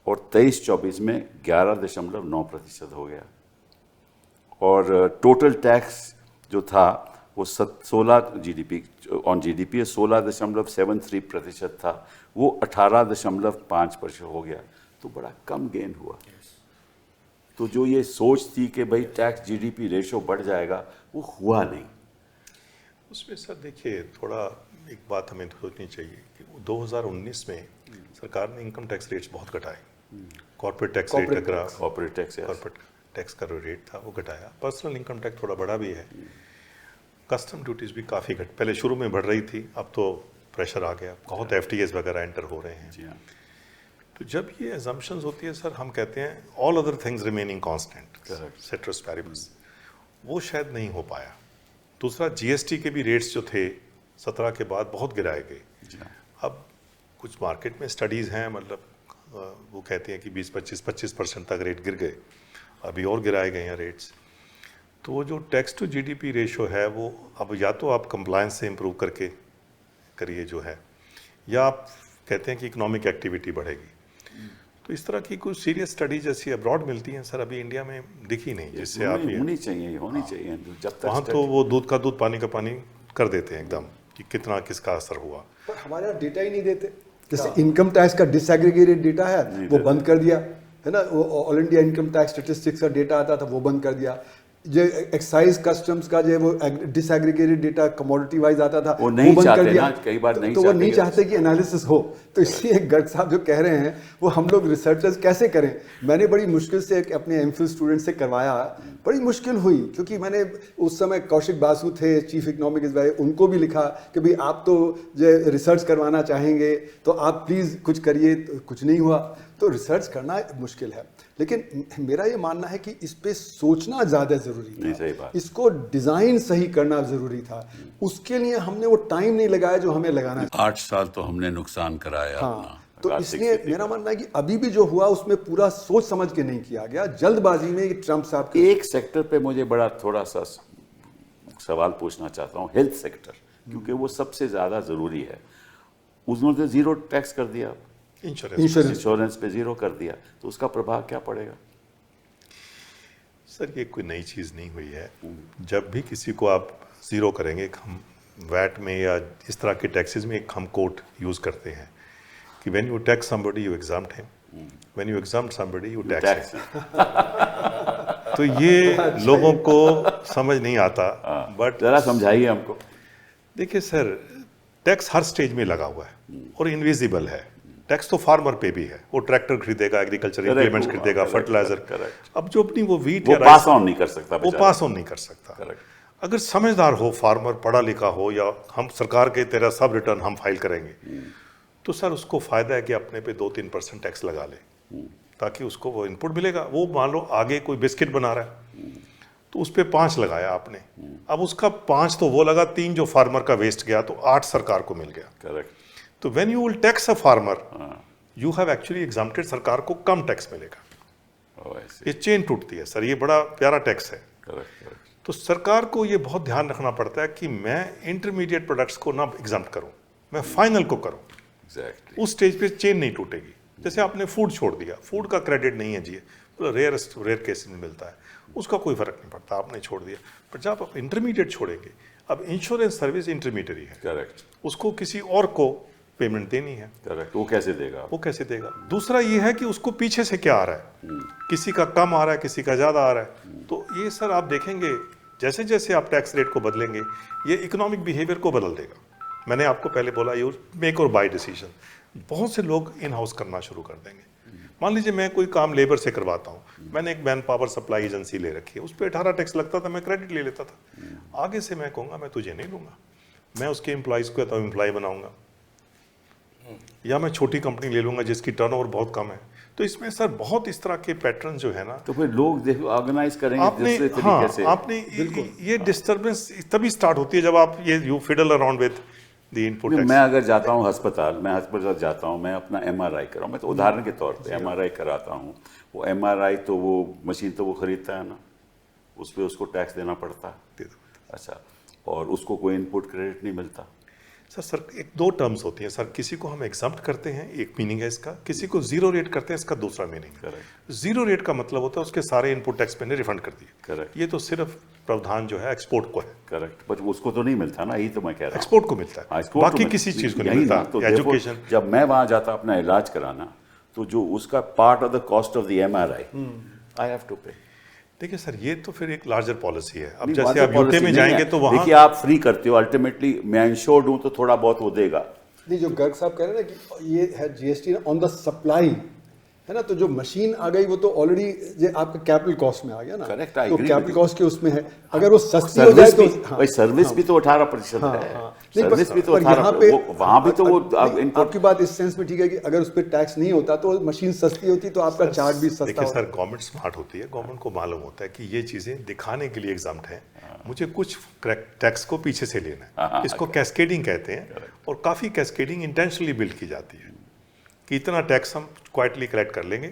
A: और 23-24 में 11.9% हो गया, और टोटल टैक्स जो था वो 16 GDP 16.73% था, वो 18.5% हो गया, तो बड़ा कम गेन हुआ। तो जो ये सोच थी कि भाई टैक्स GDP रेशो बढ़ जाएगा, वो हुआ नहीं।
C: उसमें सर देखिए, थोड़ा एक बात हमें सोचनी चाहिए कि 2019 में सरकार ने इनकम टैक्स रेट्स बहुत घटाए। Corporate tax rate
A: corporate
C: tax का जो रेट था वो घटाया। पर्सनल इनकम टैक्स थोड़ा बढ़ा भी है। कस्टम ड्यूटीज भी काफ़ी पहले शुरू में बढ़ रही थी, अब तो प्रेशर आ गया, बहुत FTAs वगैरह एंटर हो रहे हैं।
A: जी हाँ।
C: तो जब ये अजम्पशंस होती है सर, हम कहते हैं all other things remaining constant, citrus paribus, वो शायद नहीं हो पाया। दूसरा, GST के भी रेट्स जो थे 17 के बाद बहुत गिराए गए। अब कुछ मार्केट में स्टडीज़ हैं, मतलब वो कहते हैं कि 20-25% तक रेट गिर गए, अभी और गिराए गए हैं रेट्स। तो वो जो टैक्स टू GDP रेशो है वो अब या तो आप कंप्लायंस से इम्प्रूव करके करिए जो है, या आप कहते हैं कि इकोनॉमिक एक्टिविटी बढ़ेगी। तो इस तरह की कुछ सीरियस स्टडी जैसी अब्रॉड मिलती हैं सर, अभी इंडिया में दिखी नहीं, जिससे आप
A: होनी चाहिए जब तक
C: वहाँ तो वो दूध का दूध पानी का पानी कर देते हैं एकदम कि कितना किसका असर हुआ।
B: पर हमारे यहाँ डेटा ही नहीं देते। जैसे इनकम टैक्स का डिसएग्रीगेटेड डेटा है वो बंद कर दिया है ना, वो all India income tax statistics का डेटा आता था वो बंद कर दिया। जो एक्साइज कस्टम्स का जो वो डिसएग्रीगेटेड डेटा कमोडिटी वाइज आता था
A: वो नहीं
B: बंद कर
A: चाहते
B: दिया।
A: ना, कई बार नहीं
B: तो वो नहीं
A: चाहते
B: चाहते कि एनालिसिस हो। तो इसलिए गर्ग साहब जो कह रहे हैं वो हम लोग रिसर्चर्स कैसे करें। मैंने बड़ी मुश्किल से अपने MPhil स्टूडेंट से करवाया, बड़ी मुश्किल हुई, क्योंकि मैंने उस समय कौशिक बासु थे चीफ इकोनॉमिक एडवाइजर, उनको भी लिखा कि भाई आप तो जो रिसर्च करवाना चाहेंगे तो आप प्लीज़ कुछ करिए, तो कुछ नहीं हुआ। तो रिसर्च करना मुश्किल है, लेकिन मेरा ये मानना है कि इस पे सोचना ज़्यादा ज़रूरी था,
A: सही बात।
B: इसको डिज़ाइन सही करना ज़रूरी था। उसके लिए हमने वो टाइम नहीं लगाया जो हमें लगाना चाहिए।
A: 8 साल तो हमने नुकसान कराया
B: हाँ,
A: अपना।
B: तो इसलिए मेरा मानना है कि अभी भी जो हुआ उसमें पूरा सोच समझ के नहीं किया गया, जल्दबाजी में ट्रम्प साहब के।
A: एक सेक्टर पे मुझे बड़ा थोड़ा सा सवाल पूछना चाहता हूँ, हेल्थ सेक्टर, क्योंकि वो सबसे ज़्यादा ज़रूरी है। उन्होंने 0 टैक्स कर दिया, इंश्योरेंस पे 0 कर दिया, तो उसका प्रभाव क्या पड़ेगा?
C: सर ये कोई नई चीज़ नहीं हुई है। जब भी किसी को आप 0 करेंगे, हम वैट में या इस तरह के टैक्सेस में एक हम कोट यूज़ करते हैं कि when you tax somebody you exempt him, when you exempt somebody you tax him. तो ये लोगों को समझ नहीं आता, बट
A: जरा समझाइए हमको।
C: देखिए सर, टैक्स हर स्टेज में लगा हुआ है और इनविजिबल है। टैक्स तो फार्मर पे भी है, वो ट्रैक्टर खरीदेगा, एग्रीकल्चर इम्प्लीमेंट्स खरीदेगा, फर्टिलाइजर। अब जो अपनी वो वीट
A: वो पास ऑन नहीं कर सकता,
C: वो पास ऑन नहीं कर सकता। अगर समझदार हो फार्मर, पढ़ा लिखा हो, या हम सरकार के तेरा सब रिटर्न हम फाइल करेंगे, तो सर उसको फायदा है कि अपने पे 2-3% टैक्स लगा ले, ताकि उसको वो इनपुट मिलेगा। वो मान लो आगे कोई बिस्किट बना रहा है तो उस पर 5 लगाया आपने, अब उसका 5 तो वो लगा, 3 जो फार्मर का वेस्ट गया, तो 8 सरकार को मिल गया।
A: करेक्ट।
C: तो when you will tax a farmer, you have actually exempted, सरकार को कम टैक्स मिलेगा। ये चेन टूटती है सर, ये बड़ा प्यारा टैक्स है। तो सरकार को ये बहुत ध्यान रखना पड़ता है कि मैं इंटरमीडिएट प्रोडक्ट्स को ना एग्जम्प्ट करूं, मैं फाइनल को करूं। उस स्टेज पे चेन नहीं टूटेगी। जैसे आपने फूड छोड़ दिया, फूड का क्रेडिट नहीं है जी, तो रेयर केसेस में मिलता है, उसका कोई फर्क नहीं पड़ता, आपने छोड़ दिया। पर जब आप इंटरमीडिएट छोड़ेंगे, अब इंश्योरेंस सर्विस इंटरमीडिएट है,
A: करेक्ट,
C: उसको किसी और को पेमेंट देनी है,
A: करेक्ट, वो कैसे देगा?
C: वो कैसे देगा? दूसरा ये है कि उसको पीछे से क्या आ रहा है, किसी का कम आ रहा है, किसी का ज़्यादा आ रहा है। तो ये सर आप देखेंगे जैसे जैसे आप टैक्स रेट को बदलेंगे ये इकोनॉमिक बिहेवियर को बदल देगा। मैंने आपको पहले बोला यू मेक और बाय डिसीजन, बहुत से लोग इन हाउस करना शुरू कर देंगे। मान लीजिए मैं कोई काम लेबर से करवाता हूँ, मैंने एक मैन पावर सप्लाई एजेंसी ले रखी है, उस पर 18 टैक्स लगता था, मैं क्रेडिट ले लेता था। आगे से मैं कहूँगा मैं तुझे नहीं लूँगा, मैं उसके एम्प्लॉइज़ को तो एम्प्लॉय बनाऊंगा, या मैं छोटी कंपनी ले लूँगा जिसकी टर्नओवर बहुत कम है। तो इसमें सर बहुत इस तरह के पैटर्न जो है ना,
A: तो फिर लोग देखो ऑर्गेनाइज करेंगे
C: आपने
A: दूसरे तरीके से।
C: आपने ये डिस्टर्बेंस तभी स्टार्ट होती है जब आप ये you fiddle around with the input tax.
A: मैं अगर जाता हूँ अस्पताल, मैं अस्पताल जाता हूँ, मैं अपना MRI कराऊँ, मैं तो उदाहरण के तौर पे MRI कराता हूँ, वो MRI तो वो मशीन तो वो खरीदता है ना, उस पर उसको टैक्स देना पड़ता है। अच्छा, और उसको कोई इनपुट क्रेडिट नहीं मिलता।
C: सर एक दो टर्म्स होती हैं सर, किसी को हम एग्जम्प्ट करते हैं, एक मीनिंग है इसका, किसी को जीरो रेट करते हैं, इसका दूसरा मीनिंग है। जीरो रेट का मतलब होता है उसके सारे इनपुट टैक्स मैंने रिफंड कर दिए।
A: करेक्ट।
C: ये तो सिर्फ प्रावधान जो है एक्सपोर्ट को है।
A: करेक्ट, बट उसको तो नहीं मिलता ना, यही तो मैं कह रहा हूँ।
C: एक्सपोर्ट को मिलता है,
A: एक्सपोर्ट
C: बाकी
A: तो
C: किसी चीज को नहीं
A: यही
C: मिलता।
A: ना, तो
C: एजुकेशन,
A: जब मैं वहाँ जाता अपना इलाज कराना, तो जो उसका part of the cost of the MRI I have to pay.
C: देखिए सर ये तो फिर एक लार्जर पॉलिसी है। अब
A: नहीं,
C: जैसे
A: वाजब
C: आप यूके
A: policy
C: में
A: नहीं
C: जाएंगे
A: है।
C: तो वहाँ
A: देखिए आप फ्री करते हो, अल्टीमेटली मैं इंश्योर्ड हूँ तो थोड़ा बहुत वो देगा।
B: नहीं, जो गर्ग साहब कह रहे हैं ना कि ये है GST ऑन द सप्लाई, है ना, तो जो मशीन आ गई वो तो ऑलरेडी आपका कैपिटल कॉस्ट में आ गया ना।
A: Correct, I
B: तो
A: agree
B: कैपिटल
A: with
B: कॉस्ट के उसमें है, अगर वो सस्ती हो जाए
A: सर्विस
B: तो
A: भी, भाई सर्विस भी तो 18% है। सर्विस भी तो
B: पर यहाँ
A: 18%,
B: पे
A: वहाँ भी तो वो
B: नहीं,
A: इनपुट।
B: आपकी बात इस सेंस में ठीक है कि अगर उस पर टैक्स नहीं होता तो मशीन सस्ती होती तो आपका चार्ज भी सस्ता
C: देखिए
B: होता।
C: सर गवर्नमेंट स्मार्ट होती है, गवर्नमेंट को मालूम होता है कि ये चीजें दिखाने के लिए एग्जाम्प्ट है, मुझे कुछ टैक्स को पीछे से लेना है। इसको कैस्केडिंग कहते हैं, और काफी कैस्केडिंग इंटेंशनली बिल्ड की जाती है कि इतना टैक्स हम क्वाइटली कलेक्ट कर लेंगे,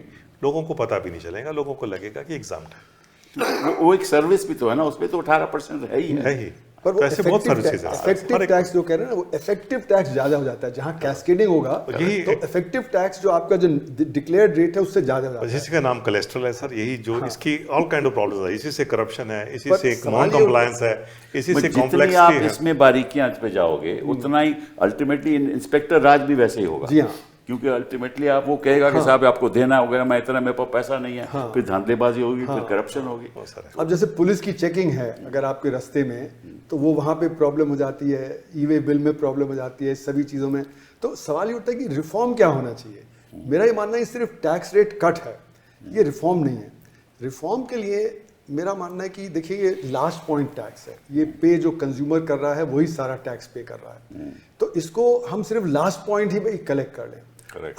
C: लोगों को पता भी नहीं चलेगा, लोगों को लगेगा कि एग्जाम्प्ट है।
A: वो एक सर्विस भी तो है ना, उसमें तो 18% है ही
C: है ही।
B: पर
C: तो ऐसे बहुत सर्विसेज हैं।
B: इफेक्टिव
C: हर एक-
B: टैक्स जो कह रहे हैं ना, वो इफेक्टिव टैक्स ज्यादा हो जाता है। जहां कैस्केडिंग होगा
C: यही-
B: तो इफेक्टिव टैक्स जो आपका जो डिक्लेयर्ड रेट है उससे ज्यादा हो जाता है।
C: इसी का नाम कोलेस्ट्रॉल है सर, यही जो इसकी ऑल काइंड ऑफ प्रॉब्लम्स है, इसी से करप्शन है, इसी
B: पर
C: से
B: सवाल
C: नॉन
B: ये
C: कंप्लायंस है, इसी से
A: जितनी आप
C: कॉम्प्लेक्सिटी है।
A: इसमें बारीकियां पे जाओगे उतना ही अल्टीमेटली इंस्पेक्टर राज भी वैसे ही होगा।
B: जी हाँ।
A: क्योंकि अल्टीमेटली आप वो कहेगा कि साहब आपको देना होगा, मैं इतना, मेरे पास पैसा नहीं है, फिर धांधलेबाजी होगी, फिर करप्शन होगी।
B: अब जैसे पुलिस की चेकिंग है अगर आपके रास्ते में, तो वो वहाँ पे प्रॉब्लम हो जाती है, ई-वे बिल में प्रॉब्लम हो जाती है, सभी चीज़ों में। तो सवाल ये उठता है कि रिफॉर्म क्या होना चाहिए। मेरा ये मानना है सिर्फ टैक्स रेट कट है, ये रिफॉर्म नहीं है। रिफॉर्म के लिए मेरा मानना है कि देखिए ये लास्ट पॉइंट टैक्स है, ये पे जो कंज्यूमर कर रहा है वही सारा टैक्स पे कर रहा है। तो इसको हम सिर्फ लास्ट पॉइंट ही कलेक्ट कर लें।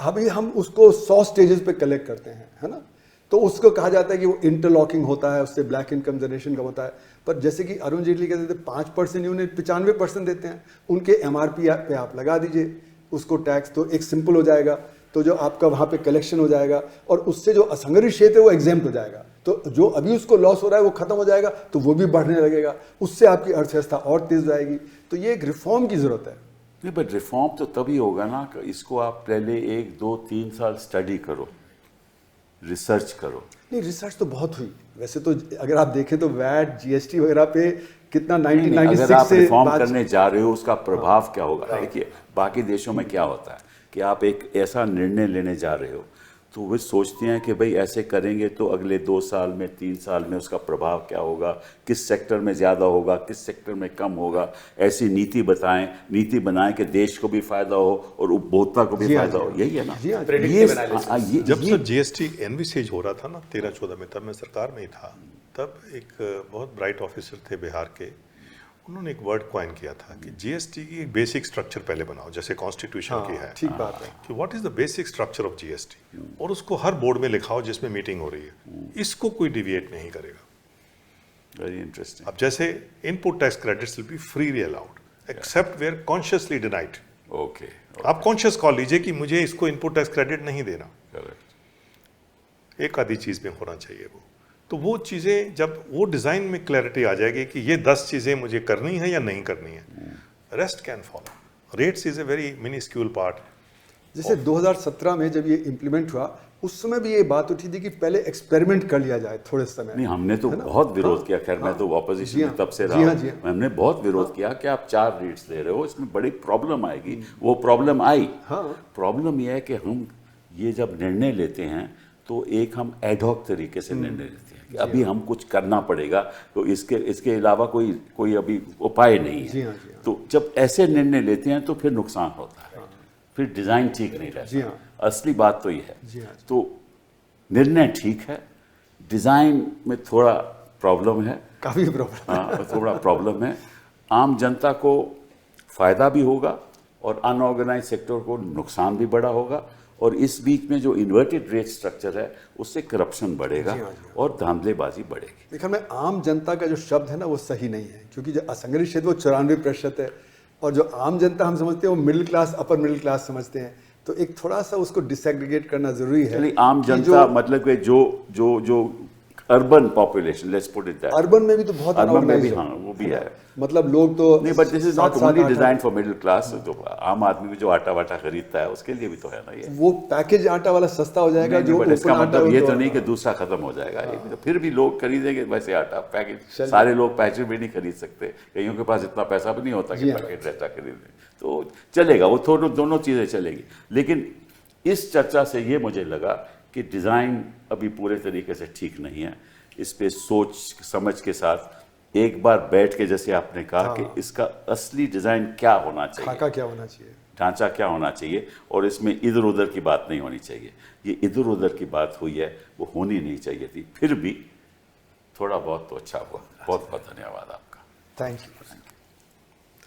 B: अभी हम उसको 100 स्टेजेस पे कलेक्ट करते हैं, है ना, तो उसको कहा जाता है कि वो इंटरलॉकिंग होता है, उससे ब्लैक इनकम जनरेशन का होता है। पर जैसे कि अरुण जेटली कहते थे 5% उन्हें 95% देते हैं, उनके MRP पे आप लगा दीजिए उसको टैक्स, तो एक सिंपल हो जाएगा, तो जो आपका वहाँ पे कलेक्शन हो जाएगा और उससे जो असंगठित क्षेत्र है वो एग्जेम्प्ट हो जाएगा। तो जो अभी उसको लॉस हो रहा है वो खत्म हो जाएगा, तो वो भी बढ़ने लगेगा, उससे आपकी अर्थव्यवस्था और तेज जाएगी। तो ये एक रिफॉर्म की जरूरत है।
A: नहीं, बट रिफॉर्म तो तभी होगा ना कि इसको आप पहले 1, 2, 3 साल स्टडी करो, रिसर्च करो।
B: नहीं, रिसर्च तो बहुत हुई वैसे तो, अगर आप देखें तो वैट GST वगैरह पे कितना 1996
A: अगर आप
B: से
A: रिफॉर्म
B: बाद-
A: करने जा रहे हो उसका प्रभाव क्या होगा। देखिए बाकी देशों में क्या होता है कि आप एक ऐसा निर्णय लेने जा रहे हो तो वे सोचते हैं कि भाई ऐसे करेंगे तो अगले 2 साल में 3 साल में उसका प्रभाव क्या होगा, किस सेक्टर में ज़्यादा होगा, किस सेक्टर में कम होगा। ऐसी नीति बनाएं कि देश को भी फायदा हो और उपभोक्ता को भी
B: जी हाँ,
A: फायदा हो। यही है ना।
B: जी हाँ,
D: Predictive analysis।
C: जब सर GST एनविसेज हो रहा था ना 13-14 में, तब मैं सरकार में ही था, तब एक बहुत ब्राइट ऑफिसर थे बिहार के, उन्होंने एक वर्ड कॉइन किया था कि GST की एक बेसिक स्ट्रक्चर पहले बनाओ, जैसे कॉन्स्टिट्यूशन की है।
B: ठीक बात है।
C: कि what is the basic structure of GST, और उसको हर बोर्ड में लिखाओ जिसमें मीटिंग हो रही है, इसको कोई डिविएट नहीं करेगा।
A: Very interesting.
C: अब जैसे input tax credits will be freely allowed except where consciously denied.
A: Okay,
C: आप कॉन्शियस कॉल लीजिए कि मुझे इसको इनपुट टैक्स क्रेडिट नहीं देना,
A: करेक्ट।
C: एक आधी चीज में होना चाहिए वो। तो वो चीजें जब वो डिजाइन में क्लैरिटी आ जाएगी कि ये 10 चीजें मुझे करनी है या नहीं करनी है, rest can follow. Rates is a very minuscule part.
B: जैसे 2017 में जब ये इम्प्लीमेंट हुआ उस समय भी ये बात उठी थी कि पहले एक्सपेरिमेंट कर लिया जाए थोड़े समय।
A: नहीं, हमने तो बहुत विरोध किया। खैर मैं तो ऑपोजिशन में तब से
B: जी
A: रहा
B: हाँ,
A: हूं।
B: जी हाँ।
A: हमने बहुत विरोध किया कि आप 4 रेट्स दे रहे हो, इसमें बड़ी प्रॉब्लम आएगी। वो प्रॉब्लम आई।
B: हाँ।
A: प्रॉब्लम यह है कि हम ये जब निर्णय लेते हैं तो एक हम एडहॉक तरीके से निर्णय लेते हैं कि अभी हम कुछ करना पड़ेगा, तो इसके अलावा कोई अभी उपाय नहीं
B: जी
A: है।
B: हाँ, जी हाँ।
A: तो जब ऐसे निर्णय लेते हैं तो फिर नुकसान होता है, फिर डिज़ाइन ठीक नहीं
B: जी
A: रहता।
B: हाँ।
A: असली बात तो ये है।
B: जी हाँ।
A: तो निर्णय ठीक है, डिज़ाइन में थोड़ा प्रॉब्लम है,
B: काफ़ी प्रॉब्लम।
A: हाँ थोड़ा प्रॉब्लम है। आम जनता को फ़ायदा भी होगा और अनऑर्गेनाइज सेक्टर को नुकसान भी बड़ा होगा, और इस बीच में जो इन्वर्टेड रेट स्ट्रक्चर है उससे करप्शन बढ़ेगा
B: जी हाँ, जी हाँ।
A: और धांधलेबाजी बढ़ेगी।
B: देखिए, मैं आम जनता का जो शब्द है ना वो सही नहीं है, क्योंकि जो असंगठित क्षेत्र वो 94% है, और जो आम जनता हम समझते हैं वो middle class, upper middle class समझते हैं। तो एक थोड़ा सा उसको डिसएग्रीगेट करना जरूरी है।
A: चलिए, आम
B: कि
A: जनता मतलब कि जो urban population, let's put it that,
B: urban में भी तो बहुत
A: अर्बन में भी,
B: अनऑर्गेनाइज्ड
A: हाँ वो भी है।
B: मतलब लोग तो
A: नहीं, but this is not
B: 7-7,
A: only
B: 8-8
A: design for middle class. जो आम आदमी भी जो आटा वाटा खरीदता है उसके लिए भी तो है ना ये।
B: वो पैकेज आटा वाला सस्ता हो जाएगा।
A: नहीं,
B: जो
A: बट इसका
B: open आटा
A: मतलब
B: हो
A: ये
B: तो
A: तो नहीं कि दूसरा खत्म हो जाएगा। ये भी तो फिर भी लोग खरीदेंगे वैसे आटा पैकेज। सारे लोग पैकेज भी नहीं खरीद सकते, कईयों के पास इतना पैसा भी नहीं होता कि पैकेट रहता खरीदे। तो चलेगा, वो थोड़ा दोनों चीज़ें चलेगी। लेकिन इस चर्चा से ये मुझे लगा कि डिज़ाइन अभी पूरे तरीके से ठीक नहीं है। इस पे सोच समझ के साथ एक बार बैठ के, जैसे आपने कहा कि इसका असली डिज़ाइन क्या होना चाहिए,
B: खाका क्या होना चाहिए,
A: ढांचा क्या होना चाहिए, और इसमें इधर उधर की बात नहीं होनी चाहिए। ये इधर उधर की बात हुई है, वो होनी नहीं चाहिए थी। फिर भी थोड़ा बहुत तो अच्छा हुआ। बहुत बहुत धन्यवाद आपका।
B: Thank you.